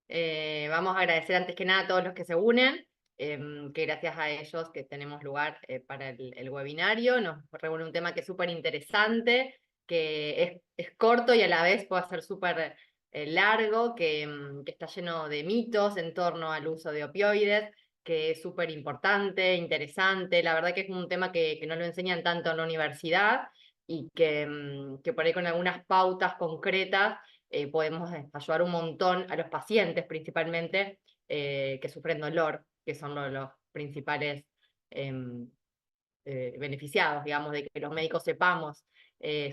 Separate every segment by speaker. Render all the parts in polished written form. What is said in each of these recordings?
Speaker 1: Vamos a agradecer antes que nada a todos los que se unen, que gracias a ellos que tenemos lugar para el webinario. Nos reúne un tema que es súper interesante, que es corto y a la vez puede ser súper largo, que está lleno de mitos en torno al uso de opioides, que es súper importante, interesante. La verdad que es un tema que no lo enseñan tanto en la universidad y que por ahí con algunas pautas concretas podemos ayudar un montón a los pacientes principalmente que sufren dolor, que son los principales em, beneficiados, digamos, de que los médicos sepamos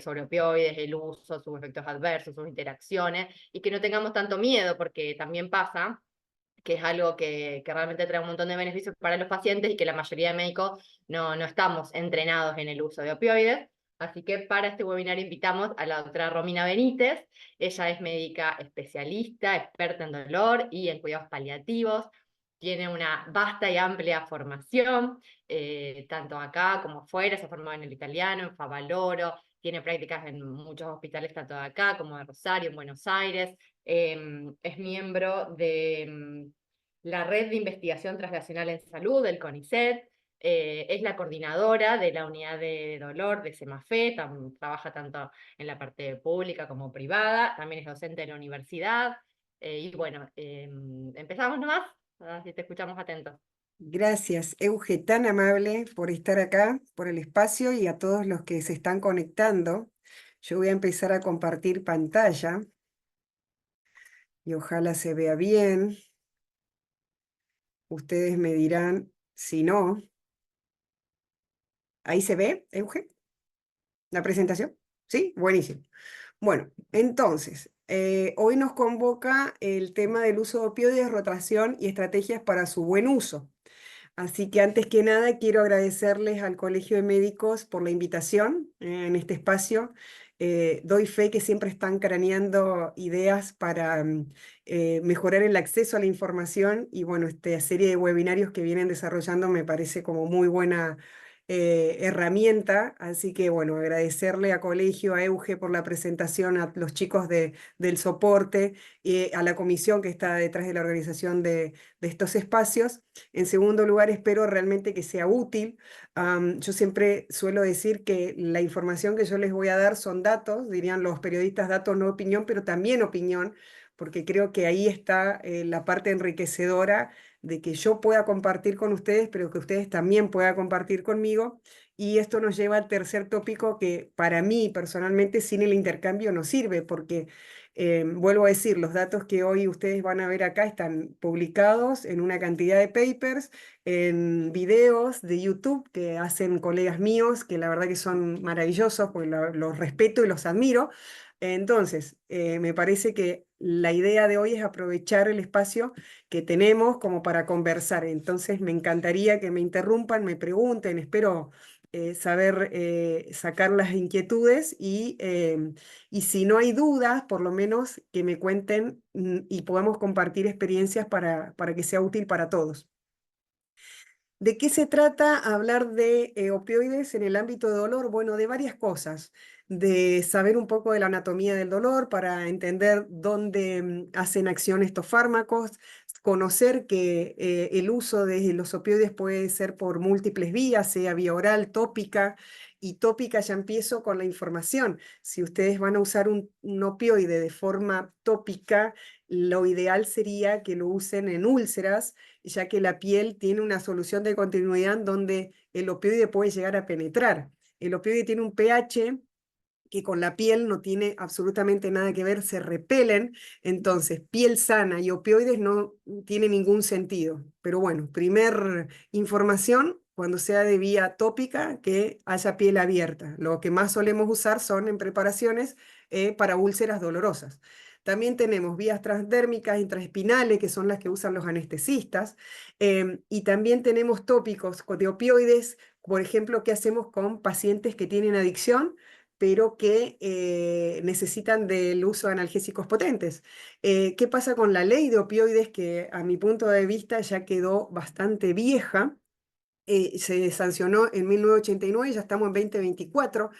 Speaker 1: sobre opioides, el uso, sus efectos adversos, sus interacciones, y que no tengamos tanto miedo, porque también pasa que es algo que realmente trae un montón de beneficios para los pacientes y que la mayoría de médicos no estamos entrenados en el uso de opioides. Así que para este webinar invitamos a la doctora Romina Benítez. Ella es médica especialista, experta en dolor y en cuidados paliativos. Tiene una vasta y amplia formación, tanto acá como fuera. Se ha formado en el italiano, en Favaloro. Tiene prácticas en muchos hospitales, tanto de acá como de Rosario, en Buenos Aires. Es miembro de la Red de Investigación Transnacional en Salud, del CONICET. Es la coordinadora de la unidad de dolor de SEMAFE, trabaja tanto en la parte pública como privada, también es docente de la universidad. Y bueno, empezamos nomás, así te escuchamos atentos.
Speaker 2: Gracias, Euge, tan amable por estar acá, por el espacio y a todos los que se están conectando. Yo voy a empezar a compartir pantalla y ojalá se vea bien. Ustedes me dirán si no. ¿Ahí se ve, Euge? ¿La presentación? ¿Sí? Buenísimo. Bueno, entonces, hoy nos convoca el tema del uso de opioides, rotación y estrategias para su buen uso. Así que antes que nada quiero agradecerles al Colegio de Médicos por la invitación en este espacio. Doy fe que siempre están craneando ideas para mejorar el acceso a la información y bueno, esta serie de webinarios que vienen desarrollando me parece como muy buena herramienta. Así que bueno, agradecerle a Colegio, a Euge por la presentación, a los chicos del soporte y a la comisión que está detrás de la organización de estos espacios. En segundo lugar, espero realmente que sea útil. Yo siempre suelo decir que la información que yo les voy a dar son datos, dirían los periodistas, datos no opinión, pero también opinión, porque creo que ahí está la parte enriquecedora de que yo pueda compartir con ustedes, pero que ustedes también puedan compartir conmigo. Y esto nos lleva al tercer tópico que para mí personalmente sin el intercambio no sirve, porque vuelvo a decir, los datos que hoy ustedes van a ver acá están publicados en una cantidad de papers, en videos de YouTube que hacen colegas míos, que la verdad que son maravillosos, porque los respeto y los admiro. Entonces, me parece que la idea de hoy es aprovechar el espacio que tenemos como para conversar. Entonces, me encantaría que me interrumpan, me pregunten, espero saber sacar las inquietudes y si no hay dudas, por lo menos que me cuenten y podamos compartir experiencias para que sea útil para todos. ¿De qué se trata hablar de opioides en el ámbito de dolor? Bueno, de varias cosas. De saber un poco de la anatomía del dolor para entender dónde hacen acción estos fármacos, conocer que el uso de los opioides puede ser por múltiples vías, sea vía oral, tópica, y tópica ya empiezo con la información. Si ustedes van a usar un opioide de forma tópica, lo ideal sería que lo usen en úlceras, ya que la piel tiene una solución de continuidad donde el opioide puede llegar a penetrar. El opioide tiene un pH que con la piel no tiene absolutamente nada que ver, se repelen, entonces piel sana y opioides no tiene ningún sentido. Pero bueno, primer información, cuando sea de vía tópica, que haya piel abierta. Lo que más solemos usar son en preparaciones para úlceras dolorosas. También tenemos vías transdérmicas, intraespinales, que son las que usan los anestesistas, y también tenemos tópicos de opioides, por ejemplo, ¿qué hacemos con pacientes que tienen adicción, pero que necesitan del uso de analgésicos potentes? ¿Qué pasa con la ley de opioides que a mi punto de vista ya quedó bastante vieja? Se sancionó en 1989, ya estamos en 2024,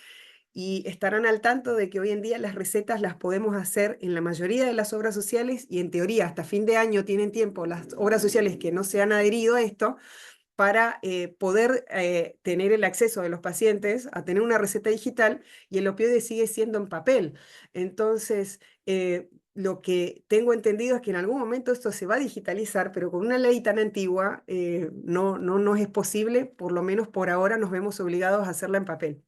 Speaker 2: y estarán al tanto de que hoy en día las recetas las podemos hacer en la mayoría de las obras sociales y en teoría hasta fin de año tienen tiempo las obras sociales que no se han adherido a esto para poder tener el acceso de los pacientes a tener una receta digital y el opioide sigue siendo en papel. Entonces, lo que tengo entendido es que en algún momento esto se va a digitalizar, pero con una ley tan antigua no es posible, por lo menos por ahora nos vemos obligados a hacerla en papel.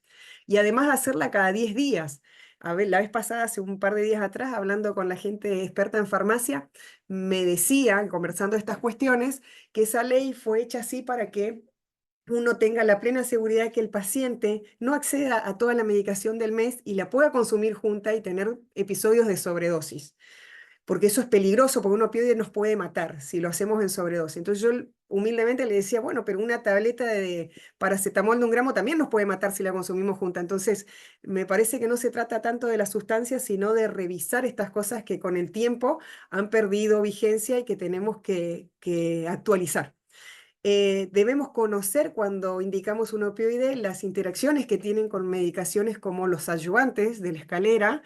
Speaker 2: Y además hacerla cada 10 días. A ver, la vez pasada, hace un par de días atrás, hablando con la gente experta en farmacia, me decían, conversando estas cuestiones, que esa ley fue hecha así para que uno tenga la plena seguridad de que el paciente no acceda a toda la medicación del mes y la pueda consumir junta y tener episodios de sobredosis, porque eso es peligroso, porque un opioide nos puede matar si lo hacemos en sobredosis. Entonces yo humildemente le decía, bueno, pero una tableta de paracetamol de 1 gramo también nos puede matar si la consumimos junta. Entonces me parece que no se trata tanto de la sustancia, sino de revisar estas cosas que con el tiempo han perdido vigencia y que tenemos que actualizar. Debemos conocer cuando indicamos un opioide las interacciones que tienen con medicaciones como los ayudantes de la escalera,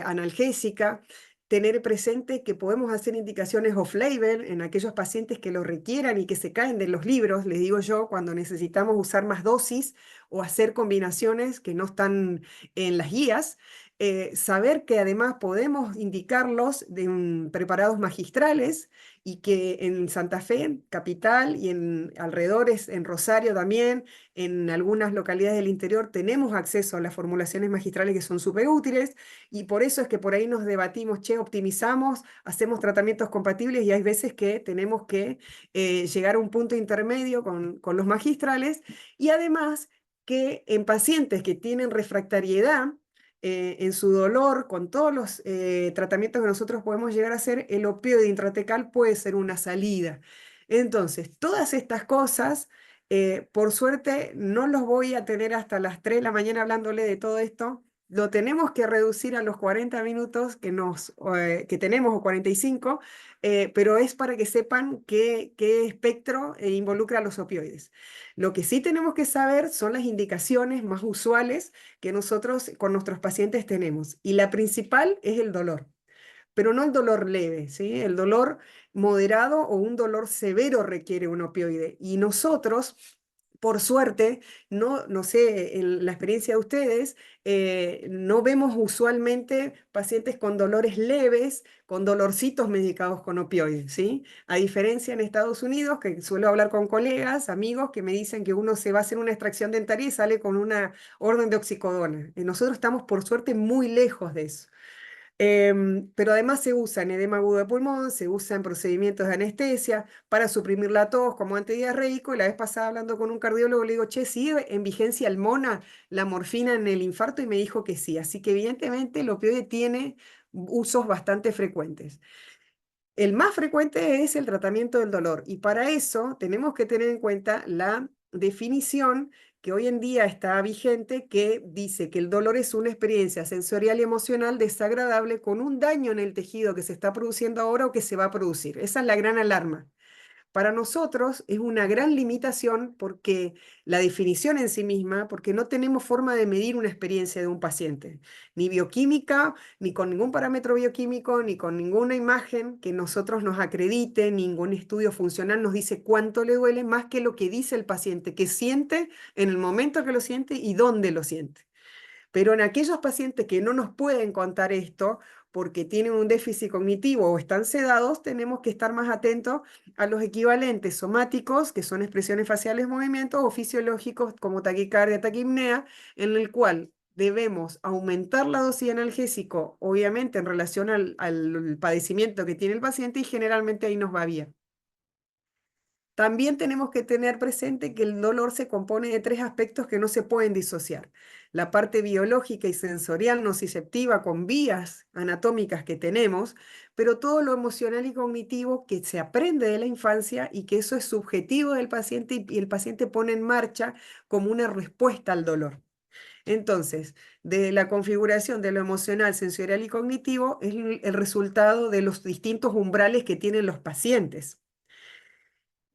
Speaker 2: analgésica, tener presente que podemos hacer indicaciones off-label en aquellos pacientes que lo requieran y que se caen de los libros, les digo yo, cuando necesitamos usar más dosis o hacer combinaciones que no están en las guías. Saber que además podemos indicarlos de preparados magistrales y que en Santa Fe, capital, y en alrededores, en Rosario también, en algunas localidades del interior, tenemos acceso a las formulaciones magistrales que son súper útiles, y por eso es que por ahí nos debatimos, che, optimizamos, hacemos tratamientos compatibles, y hay veces que tenemos que llegar a un punto intermedio con los magistrales, y además que en pacientes que tienen refractariedad, en su dolor, con todos los tratamientos que nosotros podemos llegar a hacer, el opioide intratecal puede ser una salida. Entonces, todas estas cosas, por suerte, no los voy a tener hasta las 3 de la mañana hablándole de todo esto. Lo tenemos que reducir a los 40 minutos que tenemos, o 45, pero es para que sepan qué espectro involucra a los opioides. Lo que sí tenemos que saber son las indicaciones más usuales que nosotros con nuestros pacientes tenemos. Y la principal es el dolor, pero no el dolor leve, ¿sí? El dolor moderado o un dolor severo requiere un opioide. Y nosotros, por suerte, no sé, en la experiencia de ustedes, no vemos usualmente pacientes con dolores leves, con dolorcitos medicados con opioides, ¿sí? A diferencia en Estados Unidos, que suelo hablar con colegas, amigos, que me dicen que uno se va a hacer una extracción dentaria y sale con una orden de oxicodona. Y nosotros estamos, por suerte, muy lejos de eso. Pero además se usa en edema agudo de pulmón, se usa en procedimientos de anestesia para suprimir la tos como antidiarreico. Y la vez pasada hablando con un cardiólogo le digo, che, ¿sigue en vigencia el MONA, la morfina en el infarto? Y me dijo que sí. Así que evidentemente el opioide tiene usos bastante frecuentes. El más frecuente es el tratamiento del dolor y para eso tenemos que tener en cuenta la definición que hoy en día está vigente, que dice que el dolor es una experiencia sensorial y emocional desagradable con un daño en el tejido que se está produciendo ahora o que se va a producir. Esa es la gran alarma. Para nosotros es una gran limitación porque la definición en sí misma, porque no tenemos forma de medir una experiencia de un paciente, ni bioquímica, ni con ningún parámetro bioquímico, ni con ninguna imagen que nosotros nos acredite, ningún estudio funcional nos dice cuánto le duele, más que lo que dice el paciente, que siente en el momento que lo siente y dónde lo siente. Pero en aquellos pacientes que no nos pueden contar esto porque tienen un déficit cognitivo o están sedados, tenemos que estar más atentos a los equivalentes somáticos, que son expresiones faciales, movimientos, o fisiológicos como taquicardia, taquipnea, en el cual debemos aumentar la dosis de analgésico, obviamente en relación al padecimiento que tiene el paciente, y generalmente ahí nos va bien. También tenemos que tener presente que el dolor se compone de 3 aspectos que no se pueden disociar: la parte biológica y sensorial nociceptiva con vías anatómicas que tenemos, pero todo lo emocional y cognitivo que se aprende de la infancia y que eso es subjetivo del paciente y el paciente pone en marcha como una respuesta al dolor. Entonces, de la configuración de lo emocional, sensorial y cognitivo es el resultado de los distintos umbrales que tienen los pacientes.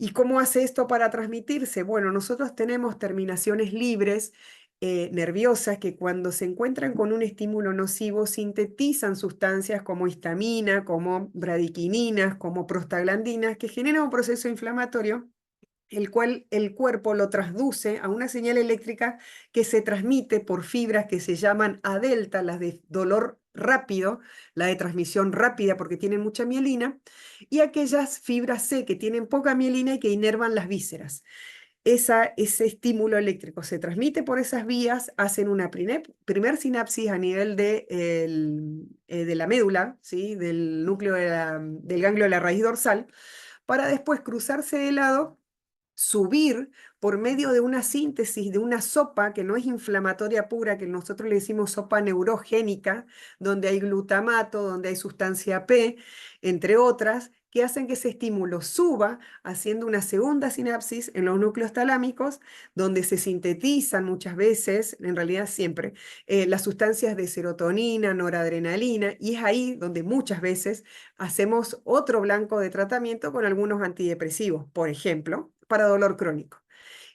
Speaker 2: ¿Y cómo hace esto para transmitirse? Bueno, nosotros tenemos terminaciones libres nerviosas que cuando se encuentran con un estímulo nocivo sintetizan sustancias como histamina, como bradiquininas, como prostaglandinas, que generan un proceso inflamatorio, el cual el cuerpo lo transduce a una señal eléctrica que se transmite por fibras que se llaman A delta, las de dolor rápido, la de transmisión rápida porque tienen mucha mielina, y aquellas fibras C que tienen poca mielina y que inervan las vísceras. Ese estímulo eléctrico se transmite por esas vías, hacen una primer sinapsis a nivel de la médula, ¿sí? Del núcleo del ganglio de la raíz dorsal, para después cruzarse de lado, subir por medio de una síntesis de una sopa que no es inflamatoria pura, que nosotros le decimos sopa neurogénica, donde hay glutamato, donde hay sustancia P, entre otras, que hacen que ese estímulo suba, haciendo una segunda sinapsis en los núcleos talámicos, donde se sintetizan muchas veces, en realidad siempre, las sustancias de serotonina, noradrenalina, y es ahí donde muchas veces hacemos otro blanco de tratamiento con algunos antidepresivos, por ejemplo, para dolor crónico.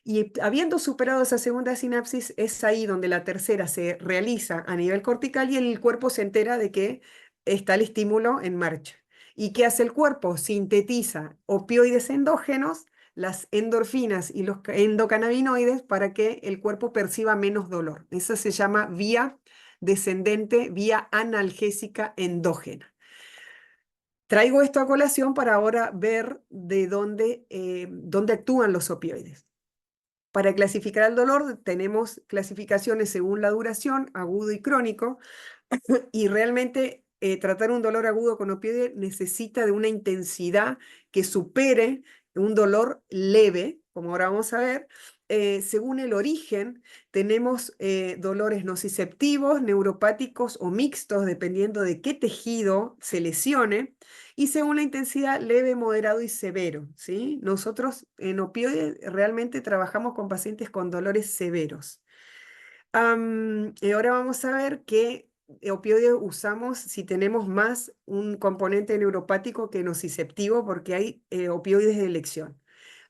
Speaker 2: Y habiendo superado esa segunda sinapsis, es ahí donde la tercera se realiza a nivel cortical y el cuerpo se entera de que está el estímulo en marcha. ¿Y qué hace el cuerpo? Sintetiza opioides endógenos, las endorfinas y los endocannabinoides para que el cuerpo perciba menos dolor. Esa se llama vía descendente, vía analgésica endógena. Traigo esto a colación para ahora ver de dónde actúan los opioides. Para clasificar el dolor tenemos clasificaciones según la duración, agudo y crónico, y realmente tratar un dolor agudo con opioide necesita de una intensidad que supere un dolor leve, como ahora vamos a ver. Según el origen, tenemos dolores nociceptivos, neuropáticos o mixtos, dependiendo de qué tejido se lesione, y según la intensidad leve, moderado y severo, ¿sí? Nosotros en opioides realmente trabajamos con pacientes con dolores severos. Y ahora vamos a ver qué opioides usamos si tenemos más un componente neuropático que nociceptivo, porque hay opioides de elección.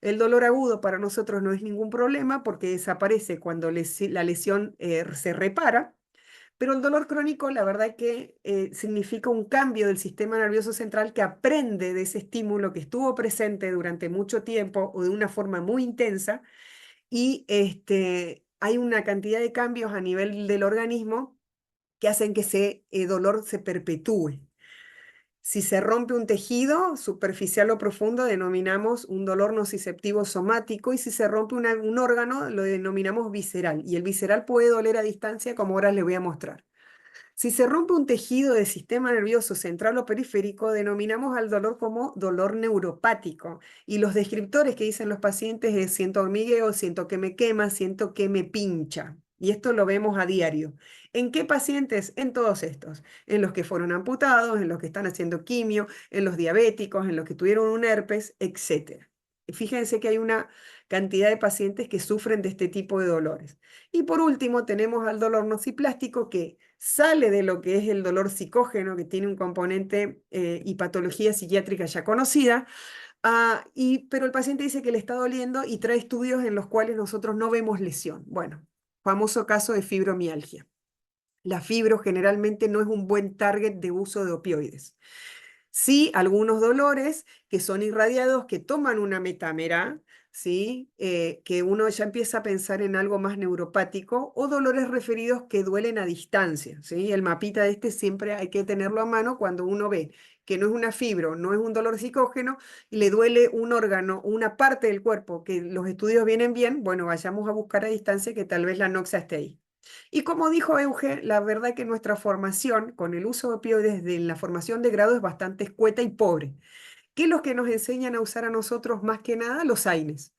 Speaker 2: El dolor agudo para nosotros no es ningún problema porque desaparece cuando la lesión se repara, pero el dolor crónico, la verdad es que significa un cambio del sistema nervioso central que aprende de ese estímulo que estuvo presente durante mucho tiempo o de una forma muy intensa y hay una cantidad de cambios a nivel del organismo que hacen que ese dolor se perpetúe. Si se rompe un tejido superficial o profundo, denominamos un dolor nociceptivo somático, y si se rompe un órgano, lo denominamos visceral. Y el visceral puede doler a distancia, como ahora les voy a mostrar. Si se rompe un tejido del sistema nervioso central o periférico, denominamos al dolor como dolor neuropático. Y los descriptores que dicen los pacientes es siento hormigueo, siento que me quema, siento que me pincha. Y esto lo vemos a diario. ¿En qué pacientes? En todos estos. En los que fueron amputados, en los que están haciendo quimio, en los diabéticos, en los que tuvieron un herpes, etc. Fíjense que hay una cantidad de pacientes que sufren de este tipo de dolores. Y por último, tenemos al dolor nociplástico, que sale de lo que es el dolor psicógeno, que tiene un componente y patología psiquiátrica ya conocida, pero el paciente dice que le está doliendo y trae estudios en los cuales nosotros no vemos lesión. Bueno, famoso caso de fibromialgia. La fibro generalmente no es un buen target de uso de opioides. Sí, algunos dolores que son irradiados, que toman una metámera, ¿sí? Que uno ya empieza a pensar en algo más neuropático, o dolores referidos que duelen a distancia, ¿sí? El mapita de este siempre hay que tenerlo a mano cuando uno ve que no es una fibro, no es un dolor psicógeno, y le duele un órgano, una parte del cuerpo, que los estudios vienen bien, bueno, vayamos a buscar a distancia que tal vez la noxa esté ahí. Y como dijo Euge, la verdad que nuestra formación con el uso de opioides en la formación de grado es bastante escueta y pobre. ¿Qué es lo que nos enseñan a usar a nosotros más que nada? Los AINES.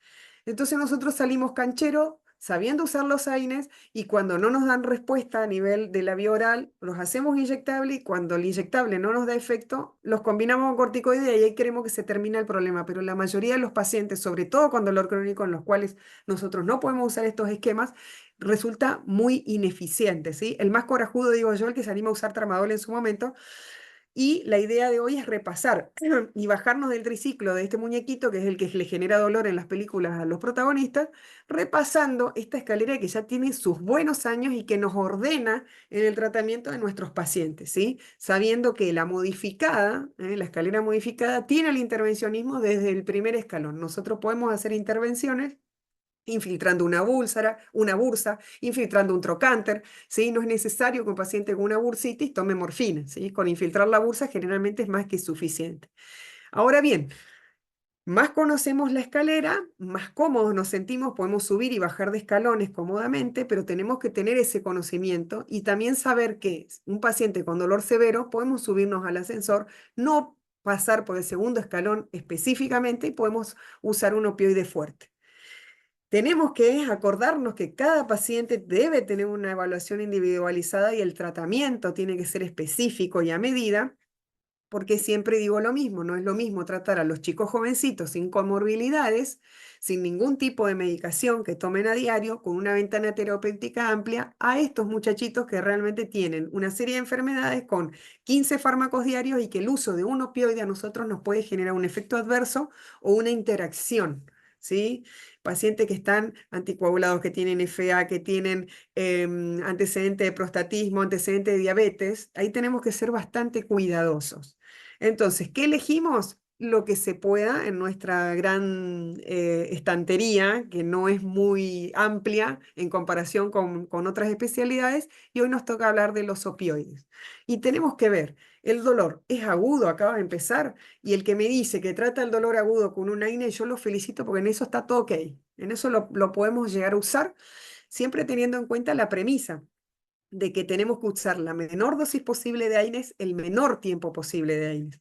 Speaker 2: Entonces nosotros salimos canchero sabiendo usar los AINES, y cuando no nos dan respuesta a nivel de la vía oral, los hacemos inyectable, y cuando el inyectable no nos da efecto, los combinamos con corticoides, y ahí creemos que se termina el problema. Pero la mayoría de los pacientes, sobre todo con dolor crónico, en los cuales nosotros no podemos usar estos esquemas, resulta muy ineficiente, ¿sí? El más corajudo, digo yo, el que se anima a usar tramadol en su momento, Y la idea de hoy es repasar y bajarnos del triciclo de este muñequito, que es el que le genera dolor en las películas a los protagonistas, repasando esta escalera que ya tiene sus buenos años y que nos ordena en el tratamiento de nuestros pacientes, ¿sí? Sabiendo que la modificada, la escalera modificada, tiene el intervencionismo desde el primer escalón. Nosotros podemos hacer intervenciones infiltrando una bursa, infiltrando un trocánter, ¿sí? No es necesario que un paciente con una bursitis tome morfina, ¿sí? Con infiltrar la bursa generalmente es más que suficiente. Ahora bien, más conocemos la escalera, más cómodos nos sentimos, podemos subir y bajar de escalones cómodamente, pero tenemos que tener ese conocimiento y también saber que un paciente con dolor severo podemos subirnos al ascensor, no pasar por el segundo escalón específicamente y podemos usar un opioide fuerte. Tenemos que acordarnos que cada paciente debe tener una evaluación individualizada y el tratamiento tiene que ser específico y a medida, porque siempre digo lo mismo, no es lo mismo tratar a los chicos jovencitos sin comorbilidades, sin ningún tipo de medicación que tomen a diario, con una ventana terapéutica amplia, a estos muchachitos que realmente tienen una serie de enfermedades con 15 fármacos diarios y que el uso de un opioide a nosotros nos puede generar un efecto adverso o una interacción. ¿Sí? Pacientes que están anticoagulados, que tienen FA, que tienen antecedente de prostatismo, antecedente de diabetes, ahí tenemos que ser bastante cuidadosos. Entonces, ¿qué elegimos? Lo que se pueda en nuestra gran estantería, que no es muy amplia en comparación con otras especialidades, y hoy nos toca hablar de los opioides. Y tenemos que ver, el dolor es agudo, acaba de empezar, y el que me dice que trata el dolor agudo con un AINE, yo lo felicito porque en eso está todo ok, en eso lo podemos llegar a usar, siempre teniendo en cuenta la premisa de que tenemos que usar la menor dosis posible de AINES el menor tiempo posible de AINES.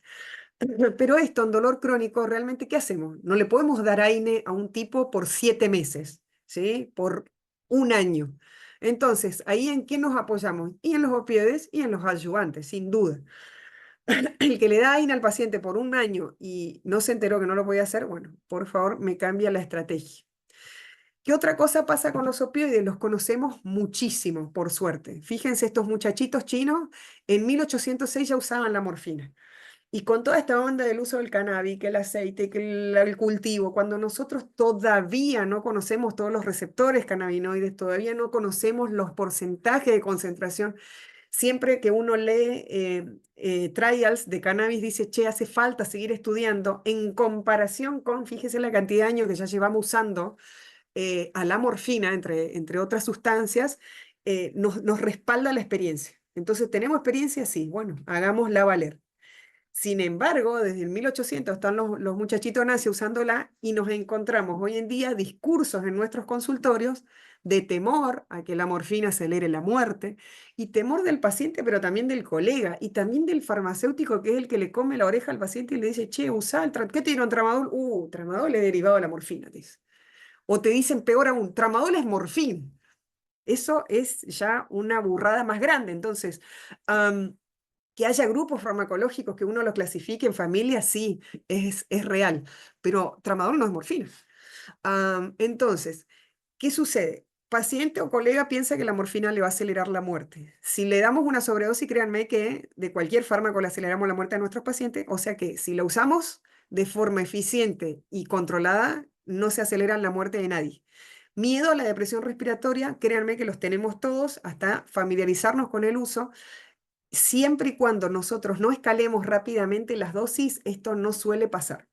Speaker 2: Pero esto en dolor crónico, realmente, ¿qué hacemos? No le podemos dar AINE a un tipo por 7 meses, ¿sí? Por un año. Entonces, ¿ahí en qué nos apoyamos? Y en los opioides y en los adyuvantes, sin duda. El que le da AINE al paciente por un año y no se enteró que no lo podía hacer, bueno, por favor, me cambia la estrategia. ¿Qué otra cosa pasa con los opioides? Los conocemos muchísimo, por suerte. Fíjense, estos muchachitos chinos en 1806 ya usaban la morfina. Y con toda esta onda del uso del cannabis, que el aceite, que el cultivo, cuando nosotros todavía no conocemos todos los receptores cannabinoides, todavía no conocemos los porcentajes de concentración, siempre que uno lee trials de cannabis dice, che, hace falta seguir estudiando en comparación con, fíjese la cantidad de años que ya llevamos usando a la morfina, entre otras sustancias, nos respalda la experiencia. Entonces, ¿tenemos experiencia? Sí, bueno, hagámosla valer. Sin embargo, desde el 1800 están los muchachitos nazis usándola y nos encontramos hoy en día discursos en nuestros consultorios de temor a que la morfina acelere la muerte y temor del paciente, pero también del colega y también del farmacéutico que es el que le come la oreja al paciente y le dice, che, usa ¿qué te dieron tramadol? Tramadol es derivado de la morfina, dice. O te dicen peor aún, tramadol es morfina. Eso es ya una burrada más grande. Entonces, que haya grupos farmacológicos que uno los clasifique en familia, sí, es real, pero tramadol no es morfina. Entonces, ¿qué sucede? Paciente o colega piensa que la morfina le va a acelerar la muerte. Si le damos una sobredosis, créanme que de cualquier fármaco le aceleramos la muerte a nuestros pacientes, o sea que si la usamos de forma eficiente y controlada, no se aceleran la muerte de nadie. Miedo a la depresión respiratoria, créanme que los tenemos todos, hasta familiarizarnos con el uso. Siempre y cuando nosotros no escalemos rápidamente las dosis, esto no suele pasar.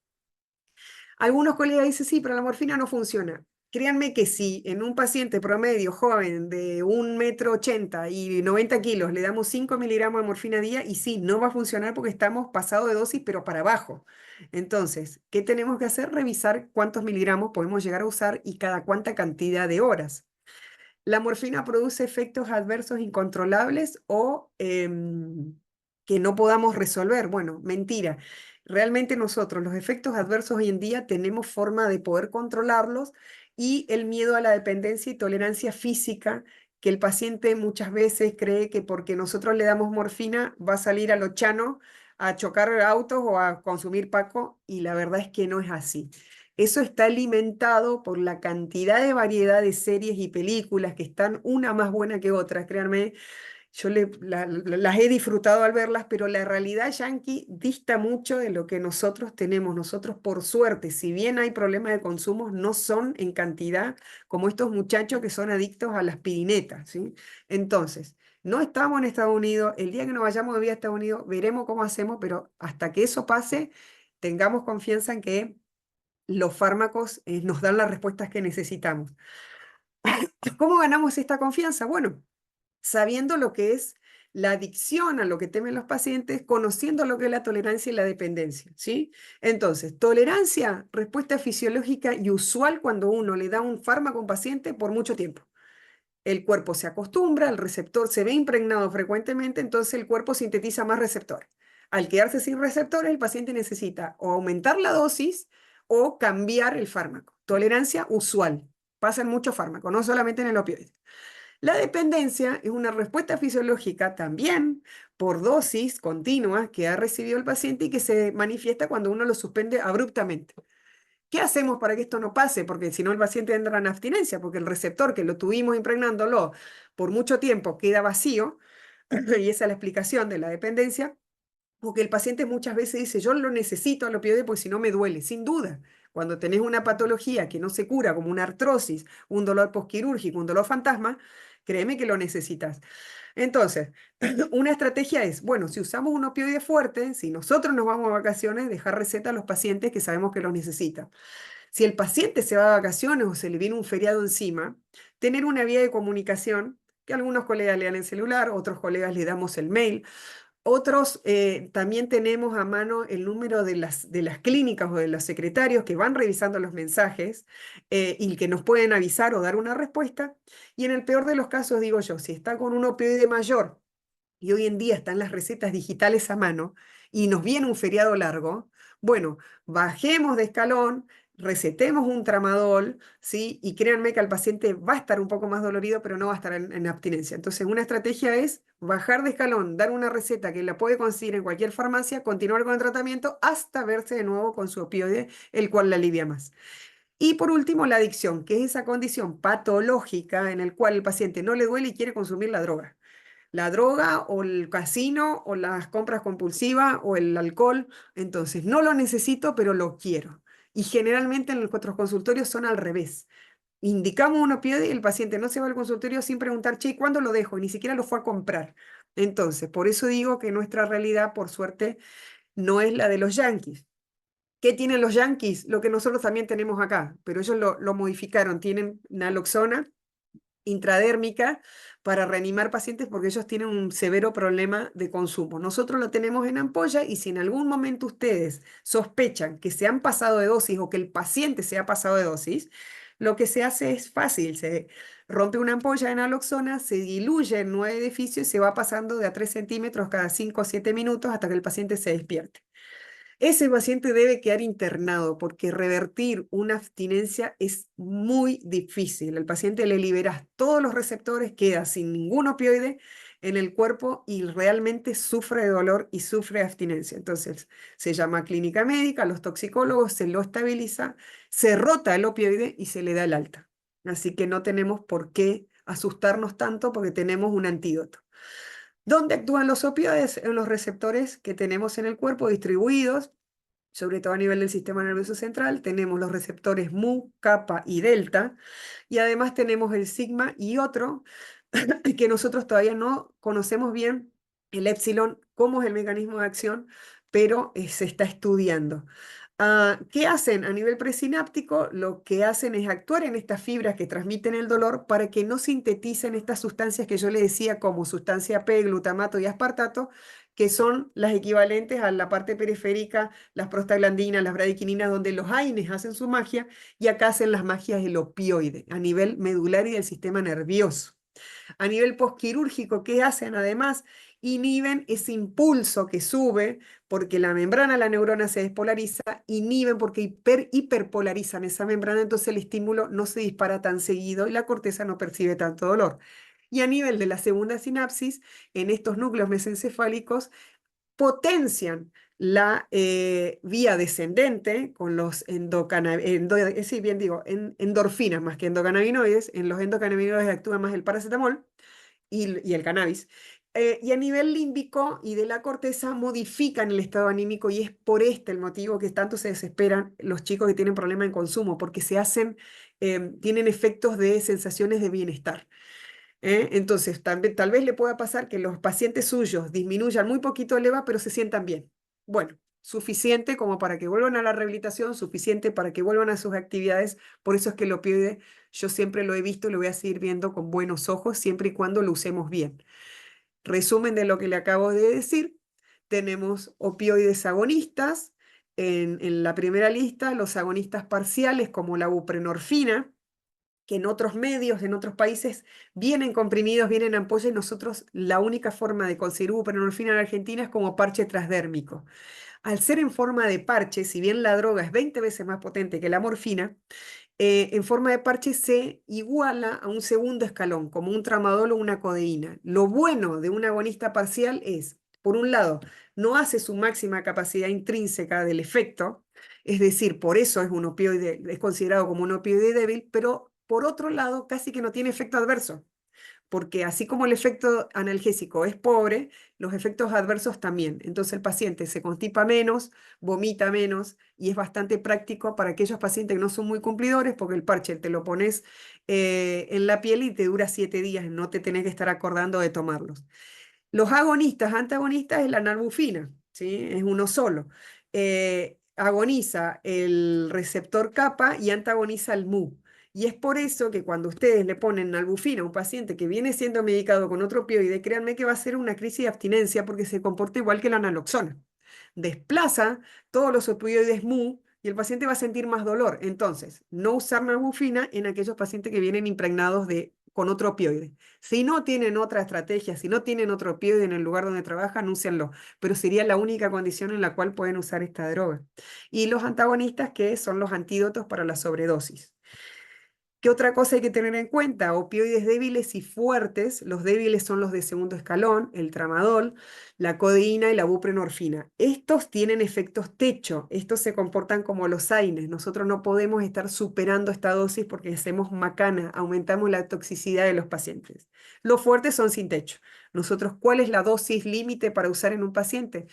Speaker 2: Algunos colegas dicen, sí, pero la morfina no funciona. Créanme que si en un paciente promedio joven de 1,80 m y 90 kilos le damos 5 miligramos de morfina a día, y sí, no va a funcionar porque estamos pasados de dosis, pero para abajo. Entonces, ¿qué tenemos que hacer? Revisar cuántos miligramos podemos llegar a usar y cada cuánta cantidad de horas. La morfina produce efectos adversos incontrolables o que no podamos resolver. Bueno, mentira. Realmente nosotros los efectos adversos hoy en día tenemos forma de poder controlarlos y el miedo a la dependencia y tolerancia física que el paciente muchas veces cree que porque nosotros le damos morfina va a salir a lo chano a chocar autos o a consumir paco y la verdad es que no es así. Eso está alimentado por la cantidad de variedad de series y películas que están una más buena que otra, créanme, las he disfrutado al verlas, pero la realidad yanqui dista mucho de lo que nosotros tenemos. Nosotros, por suerte, si bien hay problemas de consumo, no son en cantidad como estos muchachos que son adictos a las pirinetas, ¿sí? Entonces, no estamos en Estados Unidos. El día que nos vayamos de viaje a Estados Unidos, veremos cómo hacemos, pero hasta que eso pase, tengamos confianza en que los fármacos nos dan las respuestas que necesitamos. ¿Cómo ganamos esta confianza? Bueno, sabiendo lo que es la adicción a lo que temen los pacientes, conociendo lo que es la tolerancia y la dependencia, ¿sí? Entonces, tolerancia, respuesta fisiológica y usual cuando uno le da un fármaco a un paciente por mucho tiempo. El cuerpo se acostumbra, el receptor se ve impregnado frecuentemente, entonces el cuerpo sintetiza más receptores. Al quedarse sin receptores, el paciente necesita o aumentar la dosis o cambiar el fármaco. Tolerancia usual. Pasa en muchos fármacos, no solamente en el opioide. La dependencia es una respuesta fisiológica también por dosis continua que ha recibido el paciente y que se manifiesta cuando uno lo suspende abruptamente. ¿Qué hacemos para que esto no pase? Porque si no el paciente entra en abstinencia, porque el receptor que lo tuvimos impregnándolo por mucho tiempo queda vacío, y esa es la explicación de la dependencia, porque el paciente muchas veces dice, yo lo necesito al opioide porque si no me duele, sin duda. Cuando tenés una patología que no se cura, como una artrosis, un dolor posquirúrgico, un dolor fantasma, créeme que lo necesitas. Entonces, una estrategia es, bueno, si usamos un opioide fuerte, si nosotros nos vamos a vacaciones, dejar receta a los pacientes que sabemos que los necesitan. Si el paciente se va de vacaciones o se le viene un feriado encima, tener una vía de comunicación, que algunos colegas le dan el celular, otros colegas le damos el mail, otros también tenemos a mano el número de las clínicas o de los secretarios que van revisando los mensajes y que nos pueden avisar o dar una respuesta. Y en el peor de los casos, digo yo, si está con un opioide mayor y hoy en día están las recetas digitales a mano y nos viene un feriado largo, bueno, bajemos de escalón, recetemos un tramadol, ¿sí? Y créanme que al paciente va a estar un poco más dolorido, pero no va a estar en abstinencia. Entonces, una estrategia es bajar de escalón, dar una receta que la puede conseguir en cualquier farmacia, continuar con el tratamiento hasta verse de nuevo con su opioide, el cual la alivia más. Y por último, la adicción, que es esa condición patológica en la cual el paciente no le duele y quiere consumir la droga o el casino o las compras compulsivas o el alcohol. Entonces, no lo necesito, pero lo quiero. Y generalmente en nuestros consultorios son al revés. Indicamos un opioide y el paciente no se va al consultorio sin preguntar, che, ¿cuándo lo dejo? Y ni siquiera lo fue a comprar. Entonces, por eso digo que nuestra realidad, por suerte, no es la de los yanquis. ¿Qué tienen los yanquis? Lo que nosotros también tenemos acá, pero ellos lo modificaron. Tienen naloxona intradérmica para reanimar pacientes porque ellos tienen un severo problema de consumo. Nosotros lo tenemos en ampolla y si en algún momento ustedes sospechan que se han pasado de dosis o que el paciente se ha pasado de dosis, lo que se hace es fácil, se rompe una ampolla de naloxona, se diluye en 9 edificios y se va pasando de a 3 centímetros cada 5 o 7 minutos hasta que el paciente se despierte. Ese paciente debe quedar internado porque revertir una abstinencia es muy difícil. Al paciente le liberas todos los receptores, queda sin ningún opioide en el cuerpo y realmente sufre de dolor y sufre de abstinencia. Entonces se llama clínica médica, los toxicólogos se lo estabiliza, se rota el opioide y se le da el alta. Así que no tenemos por qué asustarnos tanto porque tenemos un antídoto. ¿Dónde actúan los opioides? En los receptores que tenemos en el cuerpo distribuidos, sobre todo a nivel del sistema nervioso central. Tenemos los receptores mu, kappa y delta, y además tenemos el sigma y otro que nosotros todavía no conocemos bien, el epsilon, cómo es el mecanismo de acción, pero se está estudiando. ¿Qué hacen a nivel presináptico? Lo que hacen es actuar en estas fibras que transmiten el dolor para que no sinteticen estas sustancias que yo le decía como sustancia P, glutamato y aspartato, que son las equivalentes a la parte periférica, las prostaglandinas, las bradykininas, donde los AINES hacen su magia y acá hacen las magias del opioide a nivel medular y del sistema nervioso. A nivel posquirúrgico, ¿qué hacen? Además, inhiben ese impulso que sube porque la membrana de la neurona se despolariza, inhiben porque hiperpolarizan esa membrana, entonces el estímulo no se dispara tan seguido y la corteza no percibe tanto dolor. Y a nivel de la segunda sinapsis, en estos núcleos mesencefálicos, potencian la vía descendente con los sí, bien digo, endorfinas más que endocannabinoides. En los endocannabinoides actúa más el paracetamol y el cannabis, Y a nivel límbico y de la corteza modifican el estado anímico y es por este el motivo que tanto se desesperan los chicos que tienen problemas en consumo, porque tienen efectos de sensaciones de bienestar. Entonces, tal vez le pueda pasar que los pacientes suyos disminuyan muy poquito el EVA, pero se sientan bien. Bueno, suficiente como para que vuelvan a la rehabilitación, suficiente para que vuelvan a sus actividades. Por eso es que el opioide yo siempre lo he visto y lo voy a seguir viendo con buenos ojos, siempre y cuando lo usemos bien. Resumen de lo que le acabo de decir, tenemos opioides agonistas. En la primera lista, los agonistas parciales como la buprenorfina, que en otros medios, en otros países, vienen comprimidos, vienen ampollas, y nosotros la única forma de conseguir buprenorfina en Argentina es como parche transdérmico. Al ser en forma de parche, si bien la droga es 20 veces más potente que la morfina, en forma de parche se iguala a un segundo escalón, como un tramadol o una codeína. Lo bueno de un agonista parcial es, por un lado, no hace su máxima capacidad intrínseca del efecto, es decir, por eso es un opioide, es considerado como un opioide débil, pero por otro lado, casi que no tiene efecto adverso, porque así como el efecto analgésico es pobre, los efectos adversos también. Entonces el paciente se constipa menos, vomita menos y es bastante práctico para aquellos pacientes que no son muy cumplidores, porque el parche te lo pones en la piel y te dura 7 días, no te tenés que estar acordando de tomarlos. Los agonistas, antagonistas es la nalbufina, ¿sí? Es uno solo. Agoniza el receptor kappa y antagoniza el mu. Y es por eso que cuando ustedes le ponen nalbufina a un paciente que viene siendo medicado con otro opioide, créanme que va a ser una crisis de abstinencia porque se comporta igual que la naloxona. Desplaza todos los opioides mu y el paciente va a sentir más dolor. Entonces, no usar nalbufina en aquellos pacientes que vienen impregnados con otro opioide. Si no tienen otra estrategia, si no tienen otro opioide en el lugar donde trabajan, úsenlo, pero sería la única condición en la cual pueden usar esta droga. Y los antagonistas, que son los antídotos para la sobredosis. ¿Qué otra cosa hay que tener en cuenta? Opioides débiles y fuertes. Los débiles son los de segundo escalón, el tramadol, la codeína y la buprenorfina. Estos tienen efectos techo. Estos se comportan como los AINES. Nosotros no podemos estar superando esta dosis porque hacemos macana, aumentamos la toxicidad de los pacientes. Los fuertes son sin techo. Nosotros, ¿cuál es la dosis límite para usar en un paciente?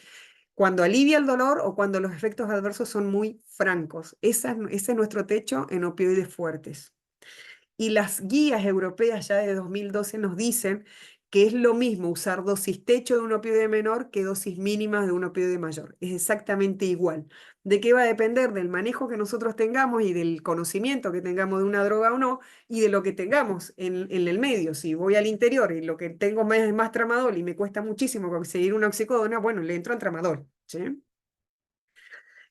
Speaker 2: Cuando alivia el dolor o cuando los efectos adversos son muy francos. Ese es nuestro techo en opioides fuertes. Y las guías europeas ya de 2012 nos dicen que es lo mismo usar dosis techo de un opioide menor que dosis mínimas de un opioide mayor. Es exactamente igual. ¿De qué va a depender? Del manejo que nosotros tengamos y del conocimiento que tengamos de una droga o no, y de lo que tengamos en el medio. Si voy al interior y lo que tengo más es más tramadol y me cuesta muchísimo conseguir una oxicodona, bueno, le entro al tramadol, ¿sí?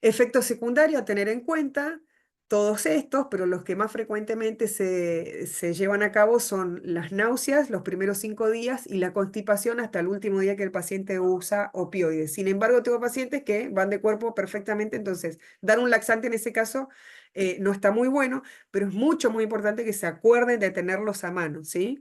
Speaker 2: Efectos secundarios a tener en cuenta, todos estos, pero los que más frecuentemente se llevan a cabo son las náuseas los primeros 5 días y la constipación hasta el último día que el paciente usa opioides. Sin embargo, tengo pacientes que van de cuerpo perfectamente, entonces dar un laxante en ese caso no está muy bueno, pero es mucho, muy importante que se acuerden de tenerlos a mano, ¿sí?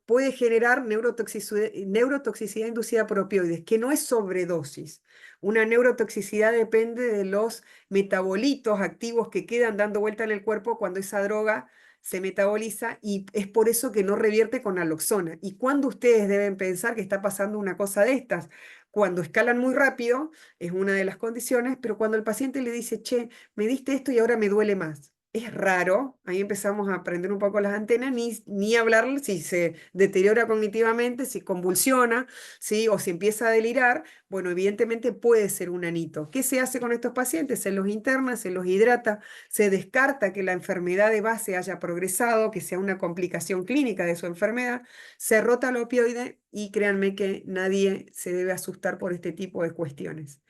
Speaker 2: Puede generar neurotoxicidad inducida por opioides, que no es sobredosis. Una neurotoxicidad depende de los metabolitos activos que quedan dando vuelta en el cuerpo cuando esa droga se metaboliza y es por eso que no revierte con naloxona. ¿Y cuando ustedes deben pensar que está pasando una cosa de estas? Cuando escalan muy rápido, es una de las condiciones, pero cuando el paciente le dice, che, me diste esto y ahora me duele más. Es raro, ahí empezamos a prender un poco las antenas, ni hablar si se deteriora cognitivamente, si convulsiona, ¿sí? O si empieza a delirar, bueno, evidentemente puede ser un anito. ¿Qué se hace con estos pacientes? Se los interna, se los hidrata, se descarta que la enfermedad de base haya progresado, que sea una complicación clínica de su enfermedad, se rota el opioide y créanme que nadie se debe asustar por este tipo de cuestiones.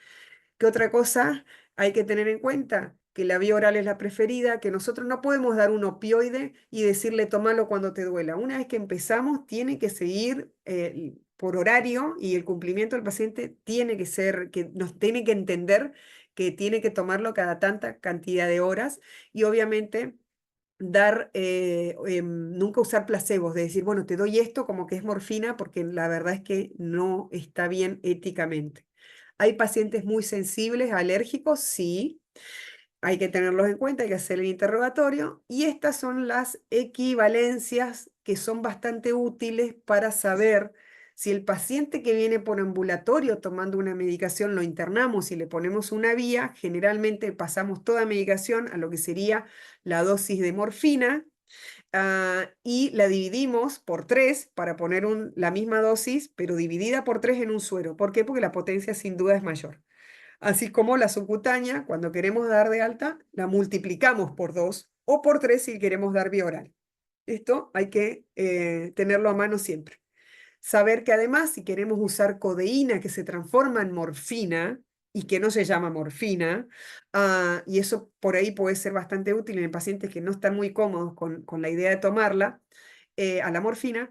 Speaker 2: ¿Qué otra cosa hay que tener en cuenta? Que la vía oral es la preferida, que nosotros no podemos dar un opioide y decirle tómalo cuando te duela. Una vez que empezamos, tiene que seguir por horario y el cumplimiento del paciente tiene que ser, que nos tiene que entender que tiene que tomarlo cada tanta cantidad de horas y obviamente nunca usar placebos, de decir, bueno, te doy esto como que es morfina, porque la verdad es que no está bien éticamente. ¿Hay pacientes muy sensibles, alérgicos? Sí, hay que tenerlos en cuenta, hay que hacer el interrogatorio. Y estas son las equivalencias que son bastante útiles para saber Si el paciente que viene por ambulatorio tomando una medicación lo internamos y le ponemos una vía, generalmente pasamos toda medicación a lo que sería la dosis de morfina, y la dividimos por 3 para poner la misma dosis, pero dividida por 3 en un suero. ¿Por qué? Porque la potencia sin duda es mayor. Así como la subcutánea, cuando queremos dar de alta, la multiplicamos por 2 o por 3 si queremos dar vía oral. Esto hay que tenerlo a mano siempre. Saber que además, si queremos usar codeína que se transforma en morfina y que no se llama morfina, y eso por ahí puede ser bastante útil en pacientes que no están muy cómodos con la idea de tomarla, a la morfina,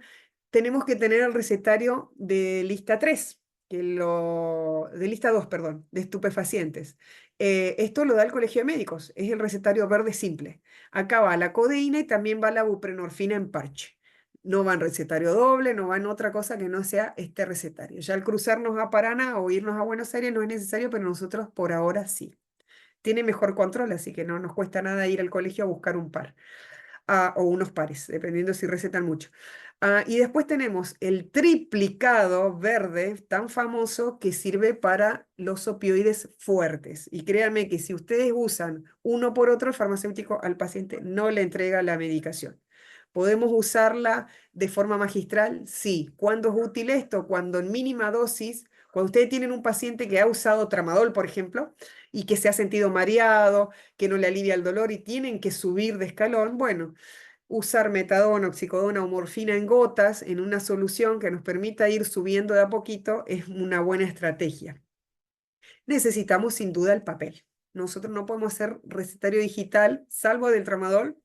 Speaker 2: tenemos que tener el recetario de lista 3 de lista 2 perdón, de estupefacientes. Esto lo da el Colegio de Médicos, es el recetario verde simple. Acá va la codeína y también va la buprenorfina en parche. No va en recetario doble, no va en otra cosa que no sea este recetario. Ya al cruzarnos a Paraná o irnos a Buenos Aires no es necesario, pero nosotros por ahora sí. Tiene mejor control, así que no nos cuesta nada ir al colegio a buscar un par, o unos pares, dependiendo si recetan mucho. Y después tenemos el triplicado verde, tan famoso, que sirve para los opioides fuertes. Y créanme que si ustedes usan uno por otro, el farmacéutico al paciente no le entrega la medicación. ¿Podemos usarla de forma magistral? Sí. ¿Cuándo es útil esto? Cuando en mínima dosis, cuando ustedes tienen un paciente que ha usado tramadol, por ejemplo, y que se ha sentido mareado, que no le alivia el dolor y tienen que subir de escalón, bueno, usar metadona, oxicodona o morfina en gotas en una solución que nos permita ir subiendo de a poquito es una buena estrategia. Necesitamos sin duda el papel. Nosotros no podemos hacer recetario digital, salvo del tramadol,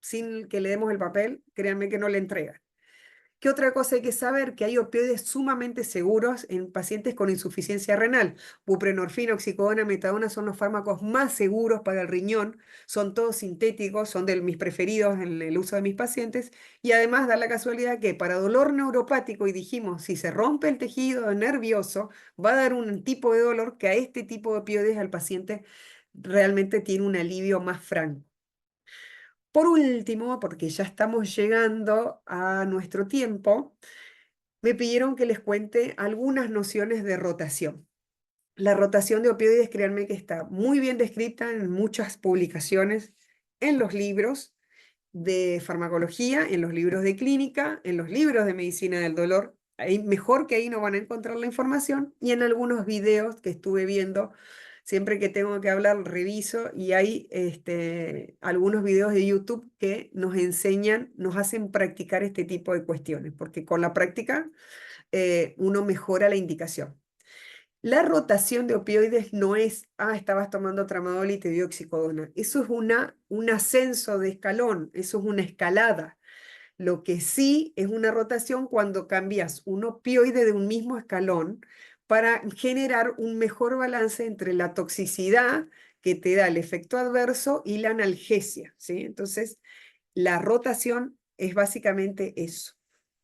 Speaker 2: sin que le demos el papel, créanme que no le entrega. ¿Qué otra cosa hay que saber? Que hay opioides sumamente seguros en pacientes con insuficiencia renal. Buprenorfina, oxicodona, metadona son los fármacos más seguros para el riñón. Son todos sintéticos, son de mis preferidos en el uso de mis pacientes. Y además da la casualidad que para dolor neuropático, y dijimos, si se rompe el tejido nervioso, va a dar un tipo de dolor que a este tipo de opioides al paciente realmente tiene un alivio más franco. Por último, porque ya estamos llegando a nuestro tiempo, me pidieron que les cuente algunas nociones de rotación. La rotación de opioides, créanme que está muy bien descrita en muchas publicaciones, en los libros de farmacología, en los libros de clínica, en los libros de medicina del dolor. Ahí, mejor que ahí no van a encontrar la información, y en algunos videos que estuve viendo. Siempre que tengo que hablar, reviso y hay algunos videos de YouTube que nos enseñan, nos hacen practicar este tipo de cuestiones, porque con la práctica uno mejora la indicación. La rotación de opioides no es, estabas tomando tramadol y te dio oxicodona. Eso es un ascenso de escalón, eso es una escalada. Lo que sí es una rotación cuando cambias un opioide de un mismo escalón para generar un mejor balance entre la toxicidad que te da el efecto adverso y la analgesia, ¿sí? Entonces, la rotación es básicamente eso.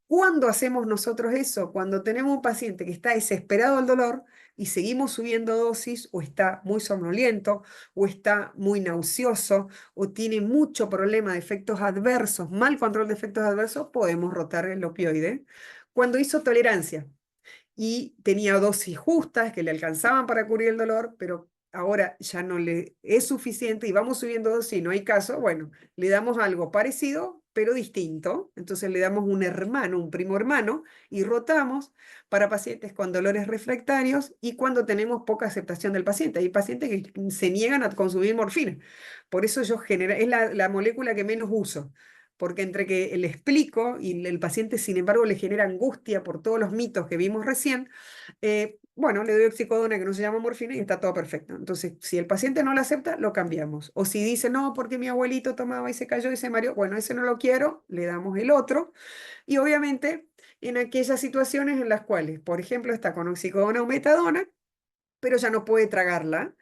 Speaker 2: ¿Cuándo hacemos nosotros eso? Cuando tenemos un paciente que está desesperado del dolor y seguimos subiendo dosis, o está muy somnoliento, o está muy nauseoso, o tiene mucho problema de efectos adversos, mal control de efectos adversos, podemos rotar el opioide. Cuando hizo tolerancia y tenía dosis justas que le alcanzaban para cubrir el dolor, pero ahora ya no le es suficiente y vamos subiendo dosis y no hay caso, bueno, le damos algo parecido, pero distinto. Entonces le damos un hermano, un primo hermano, y rotamos para pacientes con dolores refractarios y cuando tenemos poca aceptación del paciente. Hay pacientes que se niegan a consumir morfina. Por eso es la molécula que menos uso, porque entre que le explico y el paciente, sin embargo, le genera angustia por todos los mitos que vimos recién, bueno, le doy oxicodona que no se llama morfina y está todo perfecto. Entonces, si el paciente no la acepta, lo cambiamos. O si dice, no, porque mi abuelito tomaba y se cayó y se mareó, bueno, ese no lo quiero, le damos el otro. Y obviamente, en aquellas situaciones en las cuales, por ejemplo, está con oxicodona o metadona, pero ya no puede tragarla.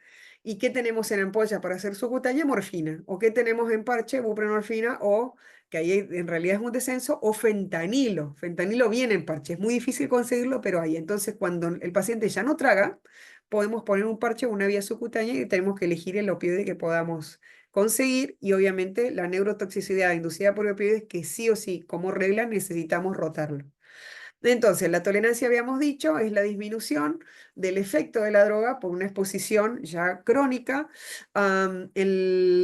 Speaker 2: ¿Y qué tenemos en ampolla para hacer su cutánea? Morfina. ¿O qué tenemos en parche? Buprenorfina, o, que ahí en realidad es un descenso, o fentanilo. Fentanilo viene en parche. Es muy difícil conseguirlo, pero hay. Entonces, cuando el paciente ya no traga, podemos poner un parche o una vía subcutánea y tenemos que elegir el opioide que podamos conseguir. Y obviamente la neurotoxicidad inducida por opioides, que sí o sí, como regla, necesitamos rotarlo. Entonces, la tolerancia, habíamos dicho, es la disminución del efecto de la droga por una exposición ya crónica. En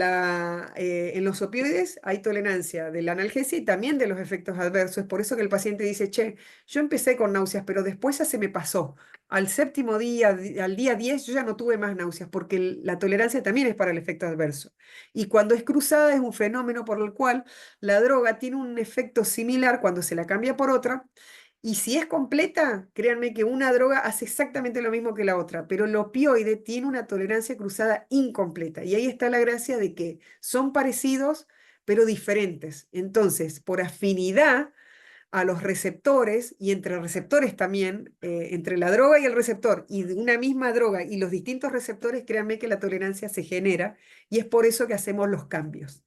Speaker 2: los opioides hay tolerancia de la analgesia y también de los efectos adversos. Es por eso que el paciente dice, che, yo empecé con náuseas, pero después ya se me pasó. Al séptimo día, al día 10, yo ya no tuve más náuseas, porque la tolerancia también es para el efecto adverso. Y cuando es cruzada es un fenómeno por el cual la droga tiene un efecto similar cuando se la cambia por otra. Y si es completa, créanme que una droga hace exactamente lo mismo que la otra, pero el opioide tiene una tolerancia cruzada incompleta. Y ahí está la gracia de que son parecidos, pero diferentes. Entonces, por afinidad a los receptores y entre receptores también, entre la droga y el receptor y de una misma droga y los distintos receptores, créanme que la tolerancia se genera y es por eso que hacemos los cambios.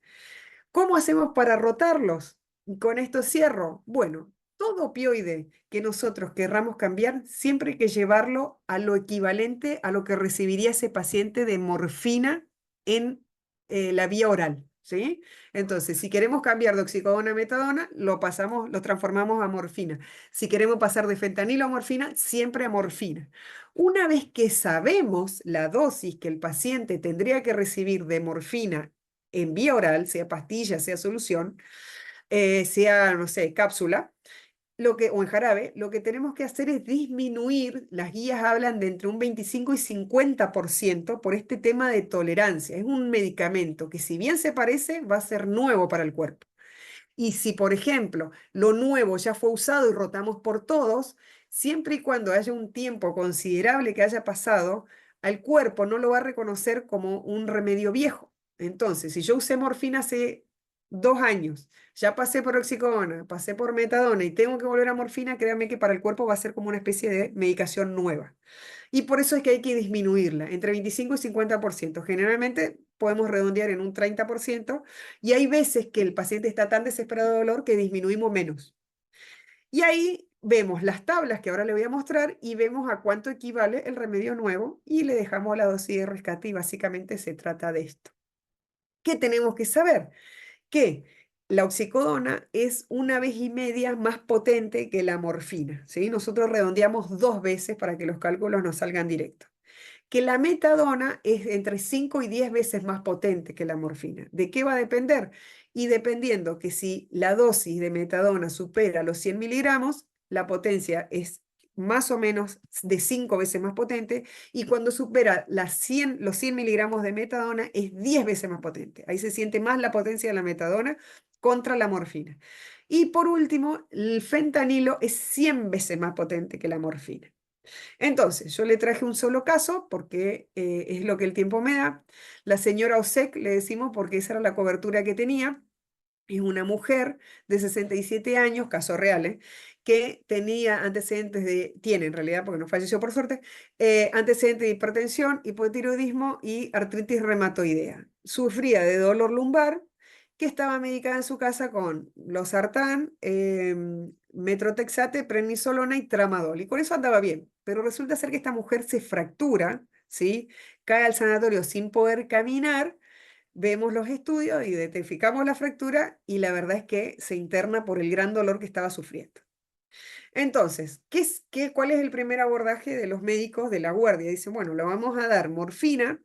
Speaker 2: ¿Cómo hacemos para rotarlos? Y con esto cierro. Bueno, todo opioide que nosotros querramos cambiar, siempre hay que llevarlo a lo equivalente a lo que recibiría ese paciente de morfina en la vía oral, ¿sí? Entonces, si queremos cambiar de oxicodona a metadona, lo pasamos, lo transformamos a morfina. Si queremos pasar de fentanilo a morfina, siempre a morfina. Una vez que sabemos la dosis que el paciente tendría que recibir de morfina en vía oral, sea pastilla, sea solución, sea, no sé, cápsula, o en jarabe, lo que tenemos que hacer es disminuir, las guías hablan de entre un 25 y 50% por este tema de tolerancia. Es un medicamento que si bien se parece, va a ser nuevo para el cuerpo. Y si, por ejemplo, lo nuevo ya fue usado y rotamos por todos, siempre y cuando haya un tiempo considerable que haya pasado, al cuerpo no lo va a reconocer como un remedio viejo. Entonces, si yo usé morfina hace 2 años, ya pasé por oxicodona, pasé por metadona y tengo que volver a morfina, créanme que para el cuerpo va a ser como una especie de medicación nueva. Y por eso es que hay que disminuirla, entre 25 y 50%. Generalmente podemos redondear en un 30% y hay veces que el paciente está tan desesperado de dolor que disminuimos menos. Y ahí vemos las tablas que ahora le voy a mostrar y vemos a cuánto equivale el remedio nuevo y le dejamos la dosis de rescate y básicamente se trata de esto. ¿Qué tenemos que saber? Que la oxicodona es 1 vez y media más potente que la morfina, ¿sí? Nosotros redondeamos 2 veces para que los cálculos nos salgan directos. Que la metadona es entre 5 y 10 veces más potente que la morfina. ¿De qué va a depender? Y dependiendo que si la dosis de metadona supera los 100 miligramos, la potencia es más o menos de 5 veces más potente, y cuando supera los 100 miligramos de metadona es 10 veces más potente. Ahí se siente más la potencia de la metadona contra la morfina. Y por último, el fentanilo es 100 veces más potente que la morfina. Entonces, yo le traje un solo caso porque es lo que el tiempo me da. La señora Osek, le decimos porque esa era la cobertura que tenía. Es una mujer de 67 años, caso real, que tenía antecedentes tiene en realidad, porque no falleció por suerte, antecedentes de hipertensión, hipotiroidismo y artritis reumatoidea. Sufría de dolor lumbar, que estaba medicada en su casa con losartán, metrotexate, prednisolona y tramadol. Y con eso andaba bien. Pero resulta ser que esta mujer se fractura, ¿sí? Cae al sanatorio sin poder caminar. Vemos los estudios, identificamos la fractura y la verdad es que se interna por el gran dolor que estaba sufriendo. Entonces, ¿cuál es el primer abordaje de los médicos de la guardia? Dicen, bueno, le vamos a dar morfina,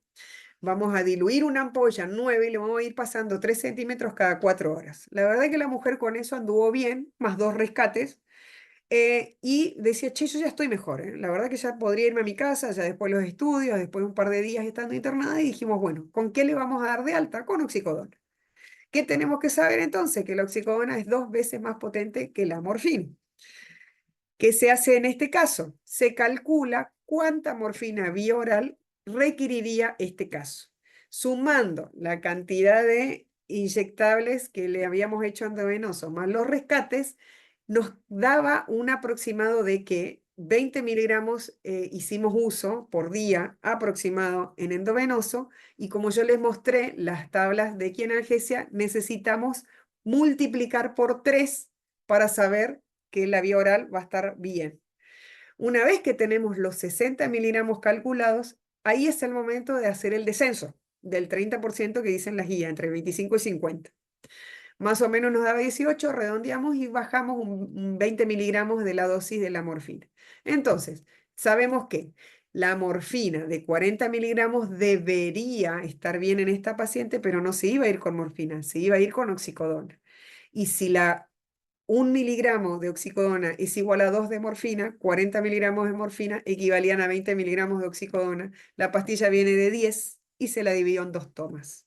Speaker 2: vamos a diluir una ampolla nueva y le vamos a ir pasando 3 centímetros cada 4 horas. La verdad es que la mujer con eso anduvo bien, más 2 rescates, y decía, che, yo ya estoy mejor, ¿eh? La verdad que ya podría irme a mi casa, ya después los estudios, después un par de días estando internada, y dijimos, bueno, ¿con qué le vamos a dar de alta? Con oxicodona. ¿Qué tenemos que saber entonces? Que la oxicodona es 2 veces más potente que la morfina. ¿Qué se hace en este caso? Se calcula cuánta morfina vía oral requeriría este caso, sumando la cantidad de inyectables que le habíamos hecho endovenoso más los rescates, nos daba un aproximado de que 20 miligramos hicimos uso por día aproximado en endovenoso, y como yo les mostré las tablas de quienalgesia, necesitamos multiplicar por 3 para saber que la vía oral va a estar bien. Una vez que tenemos los 60 miligramos calculados, ahí es el momento de hacer el descenso del 30% que dicen las guías, entre 25 y 50. Más o menos nos daba 18, redondeamos y bajamos un 20 miligramos de la dosis de la morfina. Entonces, sabemos que la morfina de 40 miligramos debería estar bien en esta paciente, pero no se iba a ir con morfina, se iba a ir con oxicodona. Y si la 1 miligramo de oxicodona es igual a 2 de morfina, 40 miligramos de morfina equivalían a 20 miligramos de oxicodona. La pastilla viene de 10 y se la dividió en 2 tomas.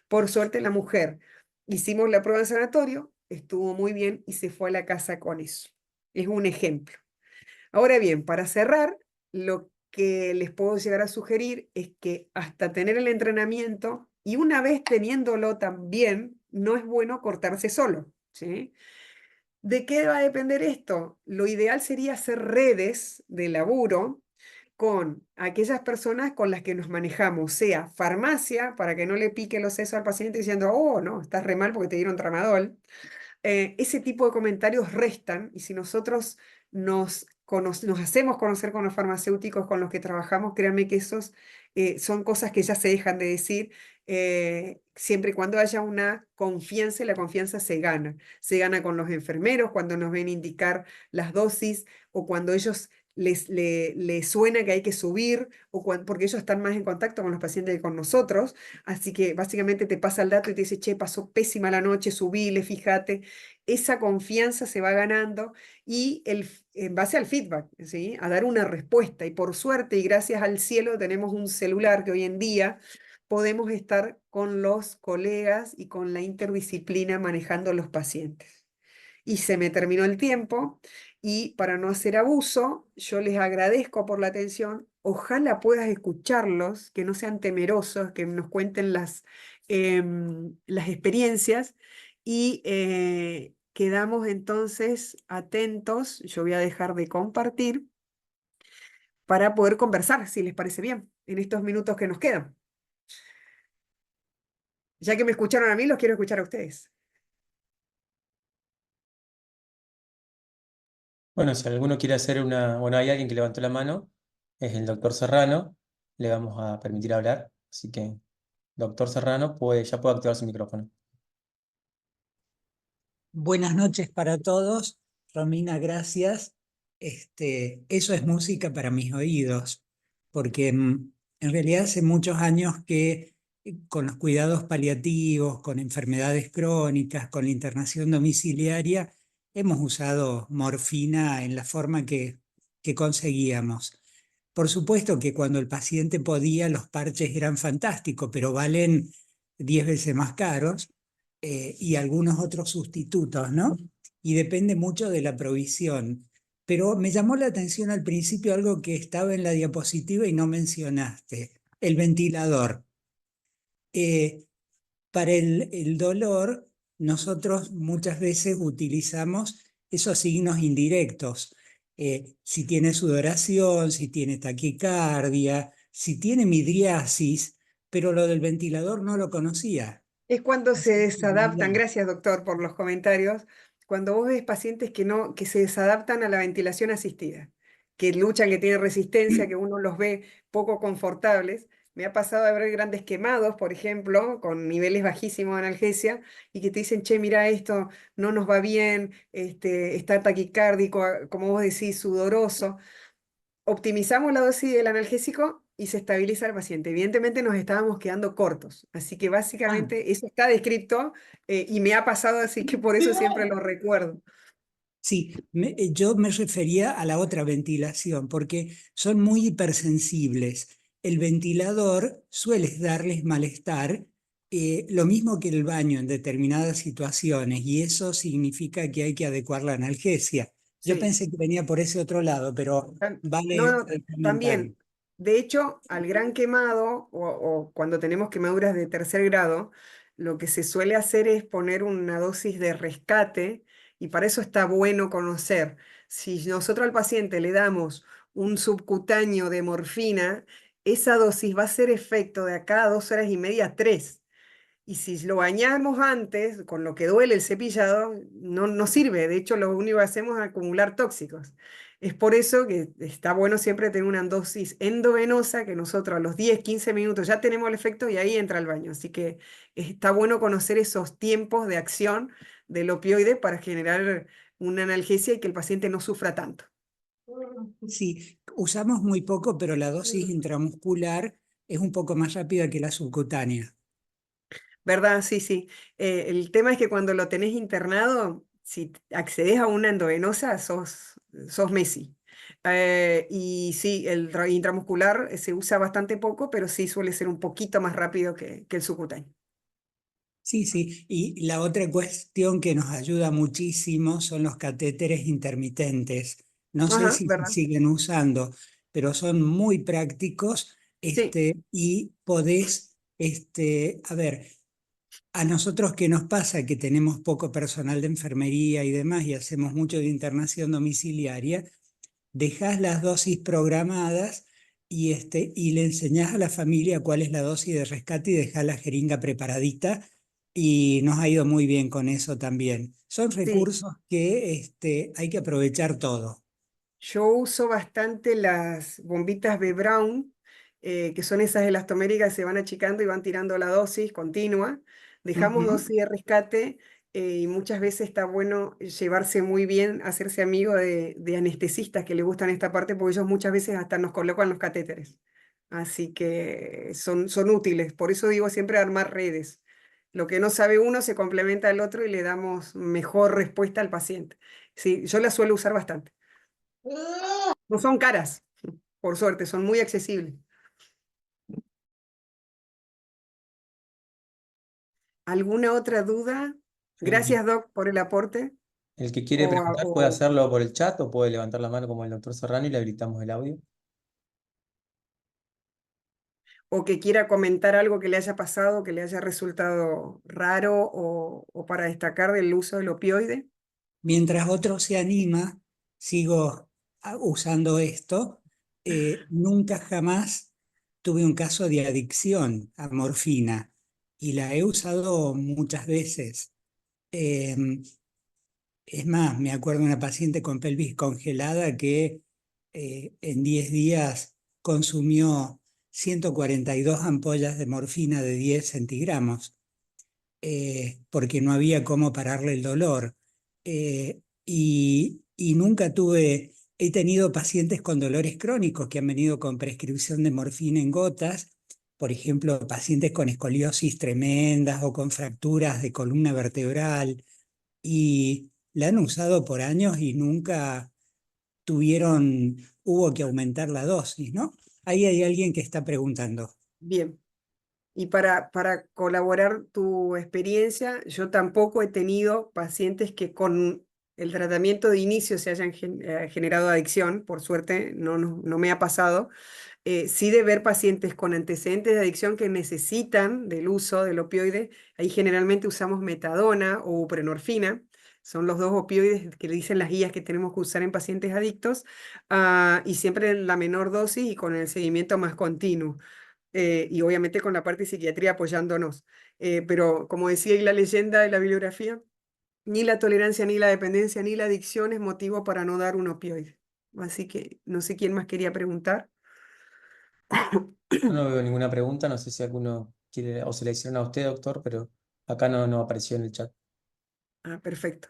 Speaker 2: Por suerte la mujer, hicimos la prueba en sanatorio, estuvo muy bien y se fue a la casa con eso. Es un ejemplo. Ahora bien, para cerrar, lo que les puedo llegar a sugerir es que hasta tener el entrenamiento y una vez teniéndolo también, no es bueno cortarse solo, ¿sí? ¿De qué va a depender esto? Lo ideal sería hacer redes de laburo con aquellas personas con las que nos manejamos, sea farmacia, para que no le pique los sesos al paciente diciendo, oh, no, estás re mal porque te dieron tramadol. Ese tipo de comentarios restan y si nosotros nos hacemos conocer con los farmacéuticos con los que trabajamos, créanme que esos son cosas que ya se dejan de decir, siempre y cuando haya una confianza y la confianza se gana. Se gana con los enfermeros cuando nos ven indicar las dosis o cuando ellos les suena que hay que subir o porque ellos están más en contacto con los pacientes que con nosotros. Así que básicamente te pasa el dato y te dice, che, pasó pésima la noche, subile, fíjate. Esa confianza se va ganando y en base al feedback, ¿sí? A dar una respuesta. Y por suerte y gracias al cielo tenemos un celular que hoy en día podemos estar con los colegas y con la interdisciplina manejando los pacientes. Y se me terminó el tiempo y para no hacer abuso, yo les agradezco por la atención. Ojalá puedas escucharlos, que no sean temerosos, que nos cuenten las experiencias y quedamos entonces atentos. Yo voy a dejar de compartir para poder conversar, si les parece bien, en estos minutos que nos quedan. Ya que me escucharon a mí, los quiero escuchar a ustedes.
Speaker 3: Bueno, si alguno quiere hacer una, bueno, hay alguien que levantó la mano, es el doctor Serrano, le vamos a permitir hablar, así que, doctor Serrano, ya puede activar su micrófono.
Speaker 4: Buenas noches para todos. Romina, gracias. Eso es música para mis oídos, porque en realidad hace muchos años que con los cuidados paliativos, con enfermedades crónicas, con la internación domiciliaria, hemos usado morfina en la forma que conseguíamos. Por supuesto que cuando el paciente podía, los parches eran fantásticos, pero valen 10 veces más caros y algunos otros sustitutos, ¿no? Y depende mucho de la provisión. Pero me llamó la atención al principio algo que estaba en la diapositiva y no mencionaste, el ventilador. Para el dolor, nosotros muchas veces utilizamos esos signos indirectos. Si tiene sudoración, si tiene taquicardia, si tiene midriasis, pero lo del ventilador no lo conocía.
Speaker 2: Es cuando se
Speaker 4: Así que,
Speaker 2: desadaptan,
Speaker 4: mirá.
Speaker 2: gracias doctor por los comentarios, cuando vos ves pacientes que se desadaptan a la ventilación asistida, que luchan, que tienen resistencia, que uno los ve poco confortables. Me ha pasado de ver grandes quemados, por ejemplo, con niveles bajísimos de analgesia, y que te dicen, che, mira, esto no nos va bien, está taquicárdico, como vos decís, sudoroso. Optimizamos la dosis del analgésico y se estabiliza el paciente. Evidentemente nos estábamos quedando cortos, así que
Speaker 4: Ah,
Speaker 2: básicamente eso está descrito y me ha pasado, así que por eso siempre lo recuerdo.
Speaker 4: sí, yo me refería a la otra ventilación, porque son muy hipersensibles. El ventilador suele darles malestar, lo mismo que el baño en determinadas situaciones, y eso significa que hay que adecuar la analgesia. Yo
Speaker 2: Sí.
Speaker 4: pensé que venía por ese otro lado, pero
Speaker 2: No,
Speaker 4: vale
Speaker 2: no,
Speaker 4: el comentario.
Speaker 2: también. De hecho, al gran quemado o cuando tenemos quemaduras de tercer grado, lo que se suele hacer es poner una dosis de rescate y para eso está bueno conocer. Si nosotros al paciente le damos un subcutáneo de morfina, esa dosis va a hacer efecto de acá a 2 horas y media a 3. Y si lo bañamos antes, con lo que duele el cepillado, no sirve. De hecho, lo único que hacemos es acumular tóxicos. Es por eso que está bueno siempre tener una dosis endovenosa, que nosotros a los 10, 15 minutos ya tenemos el efecto y ahí entra al baño. Así que está bueno conocer esos tiempos de acción del opioide para generar una analgesia y que el paciente no sufra tanto.
Speaker 4: Sí, usamos muy poco, pero la dosis intramuscular es un poco más rápida que la subcutánea.
Speaker 2: ¿Verdad? Sí, sí. El tema es que cuando lo tenés internado, si accedes a una endovenosa, sos Messi. Y sí, el intramuscular se usa bastante poco, pero sí suele ser un poquito más rápido que el subcutáneo.
Speaker 4: Sí, sí. Y la otra cuestión que nos ayuda muchísimo son los catéteres intermitentes. No sé
Speaker 2: Ajá,
Speaker 4: si se
Speaker 2: ¿verdad?
Speaker 4: siguen usando, pero son muy prácticos,
Speaker 2: Sí,
Speaker 4: y podés, a ver, a nosotros qué nos pasa que tenemos poco personal de enfermería y demás y hacemos mucho de internación domiciliaria, dejás las dosis programadas y le enseñás a la familia cuál es la dosis de rescate y dejás la jeringa preparadita y nos ha ido muy bien con eso también. Son
Speaker 2: sí.
Speaker 4: recursos que hay que aprovechar todo.
Speaker 2: Yo uso bastante las bombitas B. Brown, que son esas elastoméricas que se van achicando y van tirando la dosis continua. Dejamos
Speaker 4: Ujú.
Speaker 2: dosis de rescate y muchas veces está bueno llevarse muy bien, hacerse amigo de anestesistas que le gustan esta parte, porque ellos muchas veces hasta nos colocan los catéteres. Así que son útiles. Por eso digo siempre armar redes. Lo que no sabe uno se complementa al otro y le damos mejor respuesta al paciente. Sí, yo la suelo usar bastante. No son caras, por suerte, son muy accesibles. ¿Alguna otra duda?
Speaker 3: El que,
Speaker 2: Gracias, Doc, por el aporte.
Speaker 3: el que quiere
Speaker 2: O,
Speaker 3: preguntar puede
Speaker 2: o,
Speaker 3: hacerlo por el chat o puede levantar la mano como el doctor Serrano y le habilitamos el audio.
Speaker 2: o que quiera comentar algo que le haya pasado, que le haya resultado raro o para destacar del uso del opioide.
Speaker 4: Mientras otro se anima, sigo usando esto. Nunca jamás tuve un caso de adicción a morfina y la he usado muchas veces. Em, Es más, me acuerdo de una paciente con pelvis congelada que en 10 días consumió 142 ampollas de morfina de 10 centigramos, porque no había cómo pararle el dolor. Y nunca he tenido pacientes con dolores crónicos que han venido con prescripción de morfina en gotas, por ejemplo, pacientes con escoliosis tremendas o con fracturas de columna vertebral y la han usado por años y nunca hubo que aumentar la dosis, ¿no? Ahí hay alguien que está preguntando.
Speaker 2: Bien. Y para colaborar tu experiencia, yo tampoco he tenido pacientes que con el tratamiento de inicio se hayan generado adicción, por suerte no me ha pasado. Sí de ver pacientes con antecedentes de adicción que necesitan del uso del opioide. Ahí generalmente usamos metadona o buprenorfina. Son los dos opioides que dicen las guías que tenemos que usar en pacientes adictos, y siempre en la menor dosis y con el seguimiento más continuo. Y obviamente con la parte de psiquiatría apoyándonos. Pero como decía ahí la leyenda de la bibliografía, ni la tolerancia, ni la dependencia, ni la adicción es motivo para no dar un opioide. Así que no sé quién más quería preguntar.
Speaker 3: Yo no veo ninguna pregunta, no sé si alguno quiere o se le hicieron a usted, doctor, pero acá no apareció en el chat.
Speaker 2: Ah, perfecto.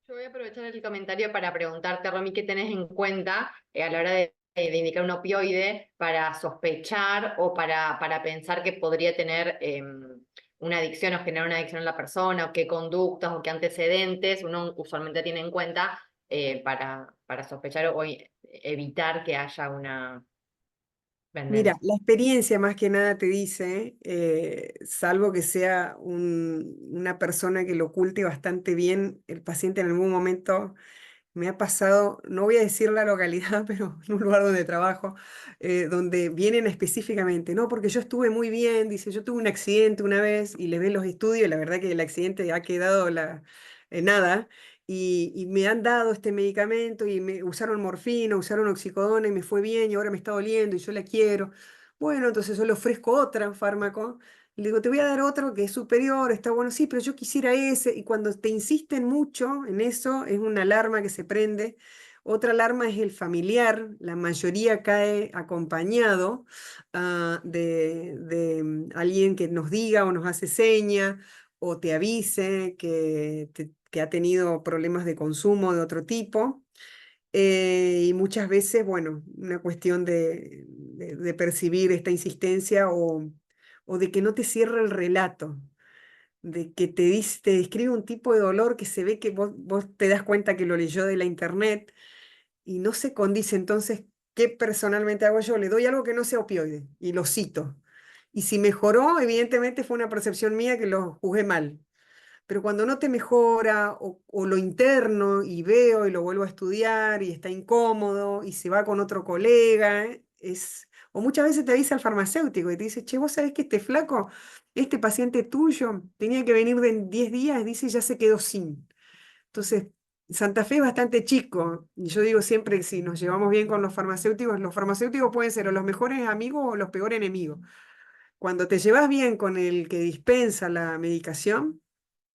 Speaker 1: Yo voy a aprovechar el comentario para preguntarte, Romy, ¿qué tenés en cuenta a la hora de indicar un opioide para sospechar o para pensar que podría tener una adicción o generar una adicción en la persona, o qué conductas o qué antecedentes uno usualmente tiene en cuenta para sospechar o evitar que haya una
Speaker 2: Mira,
Speaker 1: dependencia?
Speaker 2: la experiencia más que nada te dice, salvo que sea una persona que lo oculte bastante bien, el paciente en algún momento me ha pasado, no voy a decir la localidad, pero en un lugar donde trabajo, donde vienen específicamente, no, porque yo estuve muy bien, dice, yo tuve un accidente una vez y le ven los estudios y la verdad que el accidente ha quedado nada. Y me han dado este medicamento y me usaron morfina, usaron oxicodona y me fue bien y ahora me está doliendo y yo la quiero. Bueno, entonces yo le ofrezco otro fármaco. Le digo, te voy a dar otro que es superior, está bueno, sí, pero yo quisiera ese. Y cuando te insisten mucho en eso, es una alarma que se prende. Otra alarma es el familiar, la mayoría cae acompañado de alguien que nos diga o nos hace seña o te avise que ha tenido problemas de consumo de otro tipo. Y muchas veces, bueno, una cuestión de percibir esta insistencia o de que no te cierre el relato, de que te describe un tipo de dolor que se ve que vos te das cuenta que lo leyó de la internet y no se condice. Entonces, ¿qué personalmente hago yo? Le doy algo que no sea opioide y lo cito. Y si mejoró, evidentemente fue una percepción mía que lo juzgué mal. Pero cuando no te mejora o lo interno y veo y lo vuelvo a estudiar y está incómodo y se va con otro colega, o muchas veces te avisa el farmacéutico y te dice, che, vos sabés que este flaco, este paciente tuyo, tenía que venir en 10 días, dice, ya se quedó sin. Entonces, Santa Fe es bastante chico y yo digo siempre que si nos llevamos bien con los farmacéuticos pueden ser o los mejores amigos o los peores enemigos. Cuando te llevas bien con el que dispensa la medicación,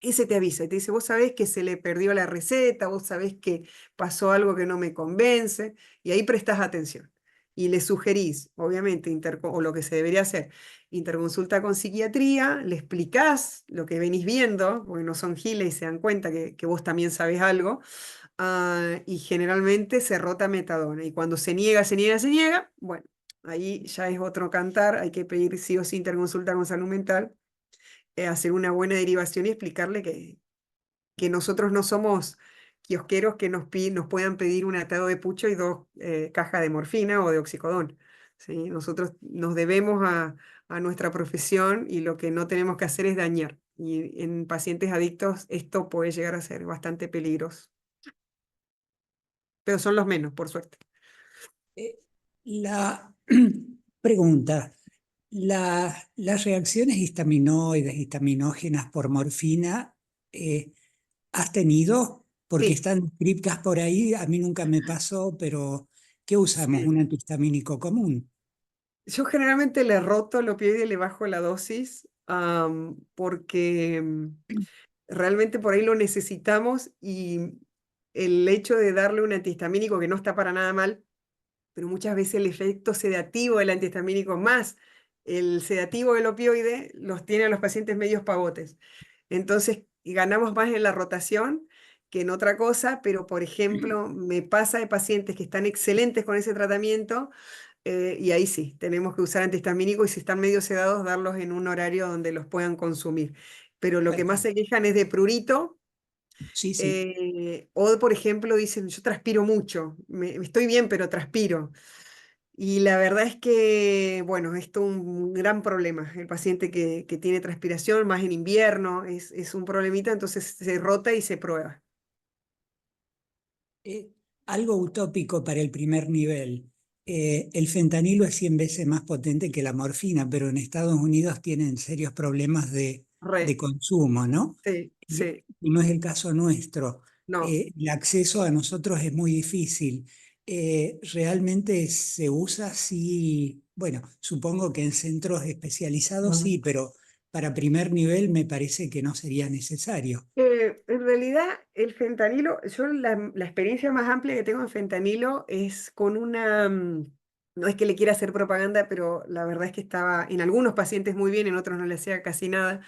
Speaker 2: ese te avisa y te dice, vos sabés que se le perdió la receta, vos sabés que pasó algo que no me convence, y ahí prestás atención. Y le sugerís, obviamente, o lo que se debería hacer, interconsulta con psiquiatría, le explicás lo que venís viendo, porque no son giles y se dan cuenta que vos también sabés algo, y generalmente se rota metadona. Y cuando se niega, se niega, se niega, bueno, ahí ya es otro cantar, hay que pedir sí o sí interconsulta con salud mental, hacer una buena derivación y explicarle que nosotros no somos kiosqueros que nos puedan pedir un atado de pucho y 2 cajas de morfina o de oxicodón. ¿Sí? Nosotros nos debemos a nuestra profesión y lo que no tenemos que hacer es dañar. Y en pacientes adictos esto puede llegar a ser bastante peligroso. Pero son los menos, por suerte.
Speaker 4: La pregunta, las reacciones histaminoides, histaminógenas por morfina, ¿has tenido? Porque
Speaker 2: Sí,
Speaker 4: están descritas por ahí, a mí nunca me pasó, pero ¿qué usamos?
Speaker 2: sí.
Speaker 4: ¿Un antihistamínico común?
Speaker 2: Yo generalmente le roto el opioide y le bajo la dosis porque realmente por ahí lo necesitamos y el hecho de darle un antihistamínico que no está para nada mal, pero muchas veces el efecto sedativo del antihistamínico más el sedativo del opioide los tiene a los pacientes medios pavotes. Entonces ganamos más en la rotación que en otra cosa, pero por ejemplo me pasa de pacientes que están excelentes con ese tratamiento y ahí sí, tenemos que usar antihistamínico y si están medio sedados, darlos en un horario donde los puedan consumir. Pero lo que más se
Speaker 4: Perfecto.
Speaker 2: quejan es de prurito,
Speaker 4: Sí, sí.
Speaker 2: o por ejemplo dicen, yo transpiro mucho, estoy bien, pero transpiro. Y la verdad es que, bueno, esto es un gran problema. El paciente que tiene transpiración, más en invierno, es un problemita, entonces se rota y se prueba.
Speaker 4: Eh, Algo utópico para el primer nivel. El fentanilo es 100 veces más potente que la morfina, pero en Estados Unidos tienen serios problemas de
Speaker 2: Re,
Speaker 4: consumo, ¿no?
Speaker 2: sí, sí,
Speaker 4: Y no es el caso nuestro.
Speaker 2: no.
Speaker 4: El acceso a nosotros es muy difícil. Realmente se usa, sí, bueno, supongo que en centros especializados sí, pero para primer nivel me parece que no sería necesario.
Speaker 2: En realidad, el fentanilo, yo la experiencia más amplia que tengo en fentanilo es con no es que le quiera hacer propaganda, pero la verdad es que estaba en algunos pacientes muy bien, en otros no le hacía casi nada,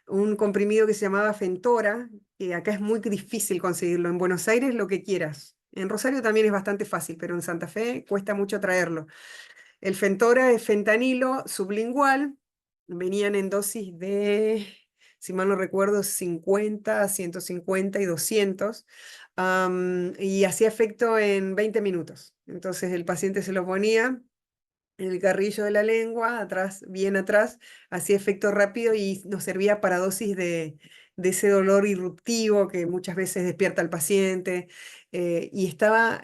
Speaker 2: un comprimido que se llamaba Fentora, que acá es muy difícil conseguirlo. En Buenos Aires lo que quieras. En Rosario también es bastante fácil, pero en Santa Fe cuesta mucho traerlo. El Fentora es fentanilo sublingual, venían en dosis de, si mal no recuerdo, 50, 150 y 200, y hacía efecto en 20 minutos. Entonces el paciente se lo ponía en el carrillo de la lengua, atrás, bien atrás, hacía efecto rápido y nos servía para dosis de ese dolor irruptivo que muchas veces despierta al paciente, y estaba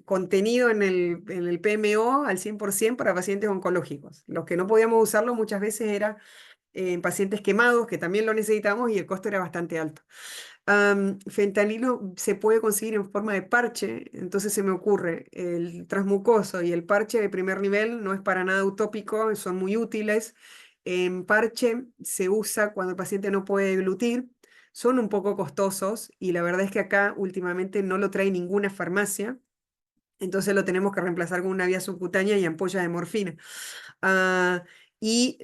Speaker 2: contenido en el PMO al 100% para pacientes oncológicos. Los que no podíamos usarlo muchas veces era en pacientes quemados, que también lo necesitamos y el costo era bastante alto. Fentanilo se puede conseguir en forma de parche, entonces se me ocurre el transmucoso y el parche de primer nivel no es para nada utópico, son muy útiles. En parche se usa cuando el paciente no puede deglutir, son un poco costosos y la verdad es que acá últimamente no lo trae ninguna farmacia, entonces lo tenemos que reemplazar con una vía subcutánea y ampollas de morfina. Ah, y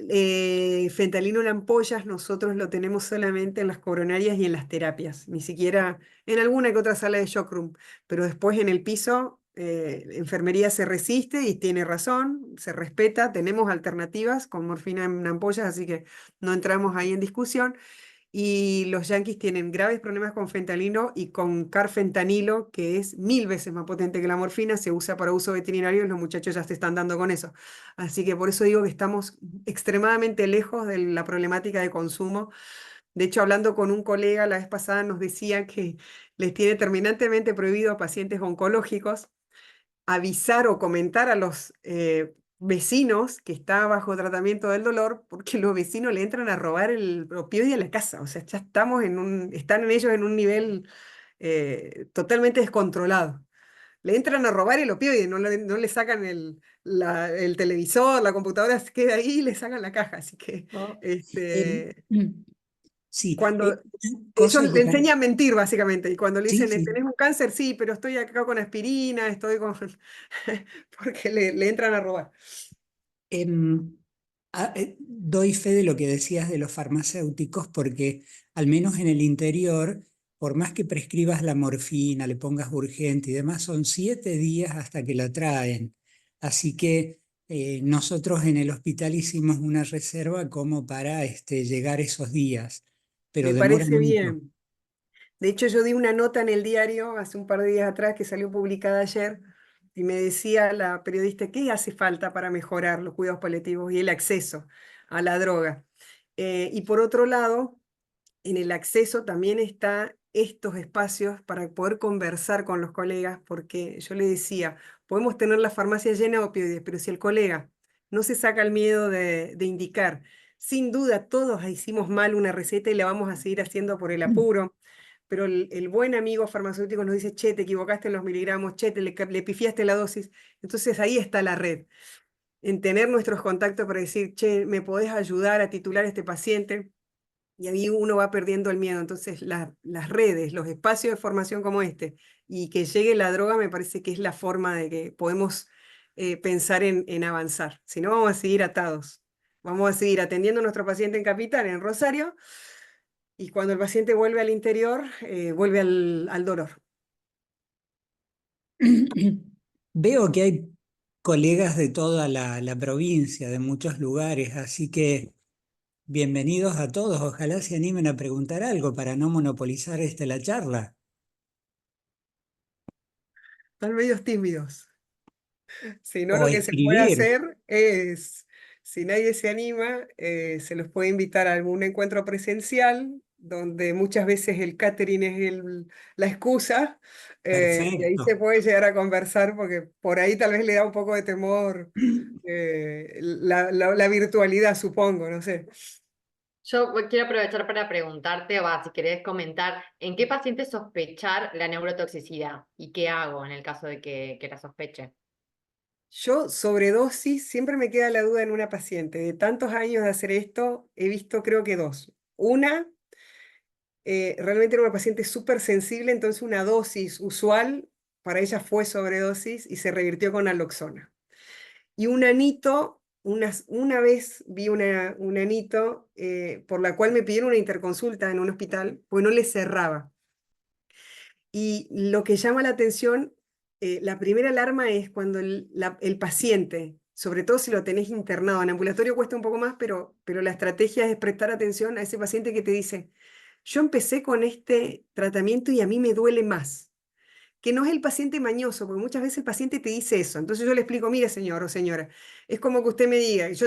Speaker 2: fentanilo en ampollas nosotros lo tenemos solamente en las coronarias y en las terapias, ni siquiera en alguna que otra sala de shock room, pero después en el piso enfermería se resiste y tiene razón, se respeta, tenemos alternativas con morfina en ampollas, así que no entramos ahí en discusión. Y los yanquis tienen graves problemas con fentanilo y con carfentanilo, que es 1000 veces más potente que la morfina, se usa para uso veterinario y los muchachos ya se están dando con eso. Así que por eso digo que estamos extremadamente lejos de la problemática de consumo. De hecho, hablando con un colega la vez pasada nos decía que les tiene terminantemente prohibido a pacientes oncológicos avisar o comentar a los vecinos que está bajo tratamiento del dolor, porque los vecinos le entran a robar el opioide a la casa. O sea, ya estamos están ellos en un nivel totalmente descontrolado. Le entran a robar el opioide, no le sacan el televisor, la computadora se queda ahí y le sacan la caja. Así que
Speaker 4: Oh, em,
Speaker 2: este,
Speaker 4: sí,
Speaker 2: cuando
Speaker 4: una
Speaker 2: ellos
Speaker 4: cosa
Speaker 2: le
Speaker 4: que
Speaker 2: enseñan a mentir, básicamente. Y cuando le
Speaker 4: sí,
Speaker 2: dicen,
Speaker 4: sí.
Speaker 2: ¿tenés un cáncer? Sí, pero estoy acá con aspirina, estoy con... porque le entran a robar.
Speaker 4: Em, doy fe de lo que decías de los farmacéuticos porque al menos en el interior, por más que prescribas la morfina, le pongas urgente y demás, son 7 días hasta que la traen. Así que nosotros en el hospital hicimos una reserva como para llegar esos días, pero
Speaker 2: Me
Speaker 4: demora
Speaker 2: parece
Speaker 4: mucho.
Speaker 2: bien. De hecho, yo di una nota en el diario hace un par de días atrás que salió publicada ayer y me decía la periodista, ¿qué hace falta para mejorar los cuidados paliativos y el acceso a la droga? Y por otro lado, en el acceso también está estos espacios para poder conversar con los colegas, porque yo le decía, podemos tener la farmacia llena de opioides, pero si el colega no se saca el miedo de indicar, sin duda todos hicimos mal una receta y la vamos a seguir haciendo por el apuro, pero el buen amigo farmacéutico nos dice, che, te equivocaste en los miligramos, che, le pifiaste la dosis. Entonces ahí está la red, en tener nuestros contactos para decir, che, ¿me podés ayudar a titular a este paciente? Y ahí uno va perdiendo el miedo. Entonces, las redes, los espacios de formación como este, y que llegue la droga, me parece que es la forma de que podemos pensar en avanzar. Si no, vamos a seguir atados. Vamos a seguir atendiendo a nuestro paciente en Capital, en Rosario, y cuando el paciente vuelve al interior, vuelve al dolor.
Speaker 4: Veo que hay colegas de toda la provincia, de muchos lugares, así que bienvenidos a todos. Ojalá se animen a preguntar algo para no monopolizar la charla.
Speaker 2: Están medios tímidos. Si no,
Speaker 4: O
Speaker 2: lo que se puede
Speaker 4: escribir.
Speaker 2: hacer es, si nadie se anima, se los puede invitar a algún encuentro presencial, donde muchas veces el catering es la excusa, y ahí se
Speaker 4: Perfecto.
Speaker 2: puede llegar a conversar, porque por ahí tal vez le da un poco de temor la virtualidad, supongo, no sé.
Speaker 1: Yo quiero aprovechar para preguntarte, va, si querés comentar, ¿en qué paciente sospechar la neurotoxicidad? ¿Y qué hago en el caso de que la sospeche?
Speaker 2: Yo, sobredosis, siempre me queda la duda en una paciente. De tantos años de hacer esto, he visto creo que dos. Una, realmente era una paciente súper sensible, entonces una dosis usual para ella fue sobredosis y se revirtió con naloxona. Y un anito, una vez vi un anito por la cual me pidieron una interconsulta en un hospital, pues no le cerraba. Y lo que llama la atención, la primera alarma es cuando el paciente, sobre todo si lo tenés internado, en ambulatorio cuesta un poco más, pero la estrategia es prestar atención a ese paciente que te dice, yo empecé con este tratamiento y a mí me duele más, que no es el paciente mañoso, porque muchas veces el paciente te dice eso. Entonces yo le explico, mire señor o señora, es como que usted me diga, yo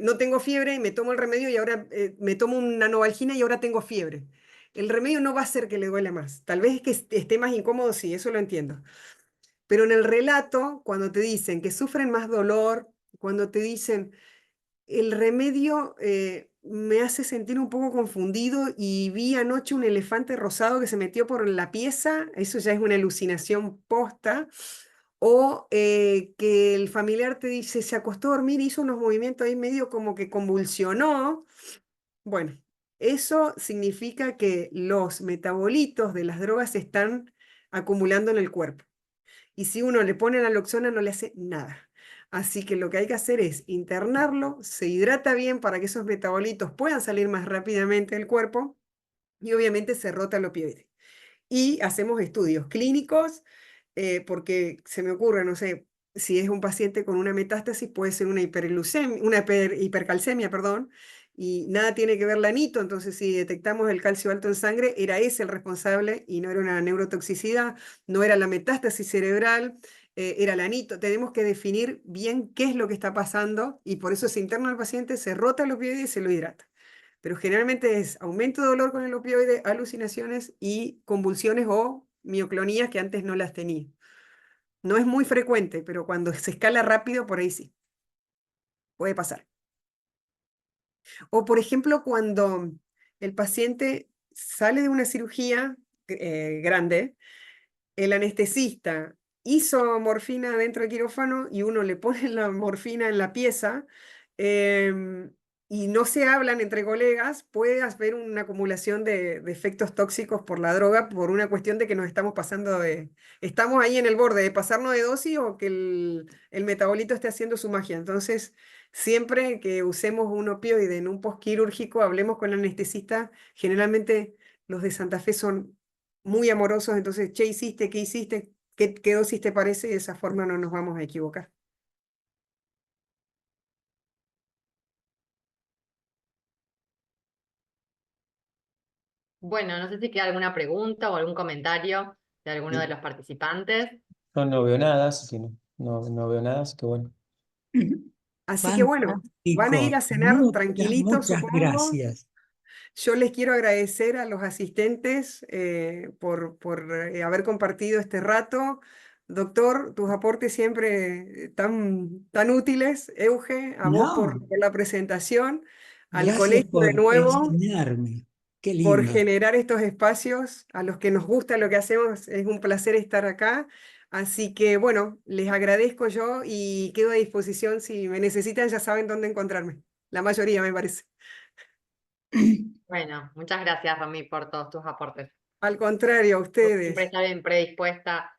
Speaker 2: no tengo fiebre y me tomo el remedio y ahora me tomo una Novalgina y ahora tengo fiebre. El remedio no va a hacer que le duele más. Tal vez es que esté más incómodo, sí, eso lo entiendo. Pero en el relato, cuando te dicen que sufren más dolor, cuando te dicen el remedio me hace sentir un poco confundido y vi anoche un elefante rosado que se metió por la pieza, eso ya es una alucinación posta, o que el familiar te dice, se acostó a dormir, hizo unos movimientos ahí medio como que convulsionó. Bueno, Eso significa que los metabolitos de las drogas se están acumulando en el cuerpo. Y si uno le pone naloxona no le hace nada. Así que lo que hay que hacer es internarlo, se hidrata bien para que esos metabolitos puedan salir más rápidamente del cuerpo y obviamente se rota el opioide. Y hacemos estudios clínicos, porque se me ocurre, no sé, si es un paciente con una metástasis, puede ser una hipercalcemia, perdón, y nada tiene que ver la anito, entonces si detectamos el calcio alto en sangre, era ese el responsable y no era una neurotoxicidad, no era la metástasis cerebral, era la anito. Tenemos que definir bien qué es lo que está pasando y por eso se interna al paciente, se rota el opioide y se lo hidrata. Pero generalmente es aumento de dolor con el opioide, alucinaciones y convulsiones o mioclonías que antes no las tenía. No es muy frecuente, pero cuando se escala rápido, por ahí sí, puede pasar. O por ejemplo, cuando el paciente sale de una cirugía grande, el anestesista hizo morfina dentro del quirófano y uno le pone la morfina en la pieza, em, y no se hablan entre colegas, puede haber una acumulación de efectos tóxicos por la droga por una cuestión de que nos estamos pasando estamos ahí en el borde de pasarnos de dosis o que el metabolito esté haciendo su magia. Entonces, siempre que usemos un opioide en un postquirúrgico, hablemos con el anestesista. Generalmente los de Santa Fe son muy amorosos, entonces, ¿qué hiciste? ¿Qué hiciste? ¿Qué dosis te parece? De esa forma no nos vamos a equivocar.
Speaker 1: Bueno, no sé si queda alguna pregunta o algún comentario de alguno de
Speaker 3: Sí.
Speaker 1: los participantes.
Speaker 3: Yo no veo nada, así que no veo nada, así que bueno.
Speaker 2: Así que bueno, van a ir
Speaker 4: Fantástico.
Speaker 2: a cenar tranquilitos,
Speaker 4: Muchas
Speaker 2: supongo.
Speaker 4: gracias.
Speaker 2: Yo les quiero agradecer a los asistentes por haber compartido este rato. Doctor, tus aportes siempre tan útiles. Euge, a vos
Speaker 4: No,
Speaker 2: por la presentación, al
Speaker 4: gracias
Speaker 2: colegio de
Speaker 4: por
Speaker 2: nuevo,
Speaker 4: enseñarme. Qué
Speaker 2: por
Speaker 4: lindo.
Speaker 2: generar estos espacios. A los que nos gusta lo que hacemos, es un placer estar acá. Así que bueno, les agradezco yo y quedo a disposición. Si me necesitan, ya saben dónde encontrarme. La mayoría, me parece.
Speaker 1: Bueno, muchas gracias, Romy, por todos tus aportes.
Speaker 2: Al contrario, a
Speaker 1: Vos siempre
Speaker 2: ustedes.
Speaker 1: estás bien predispuesta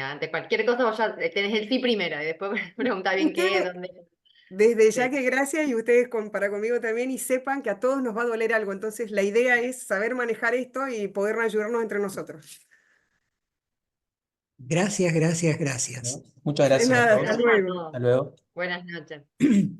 Speaker 1: ante cualquier cosa, vos ya tenés el sí primero y después pregunta bien qué,
Speaker 2: Ustedes,
Speaker 1: dónde.
Speaker 2: desde ya
Speaker 1: Sí.
Speaker 2: que gracias y ustedes para conmigo también y sepan que a todos nos va a doler algo. Entonces la idea es saber manejar esto y poder ayudarnos entre nosotros.
Speaker 4: Gracias, gracias, gracias.
Speaker 3: ¿No? Muchas
Speaker 2: De
Speaker 3: gracias a
Speaker 2: nada, hasta
Speaker 3: todos.
Speaker 1: Gracias a
Speaker 2: luego.
Speaker 1: todos.
Speaker 3: Hasta luego.
Speaker 1: Buenas noches.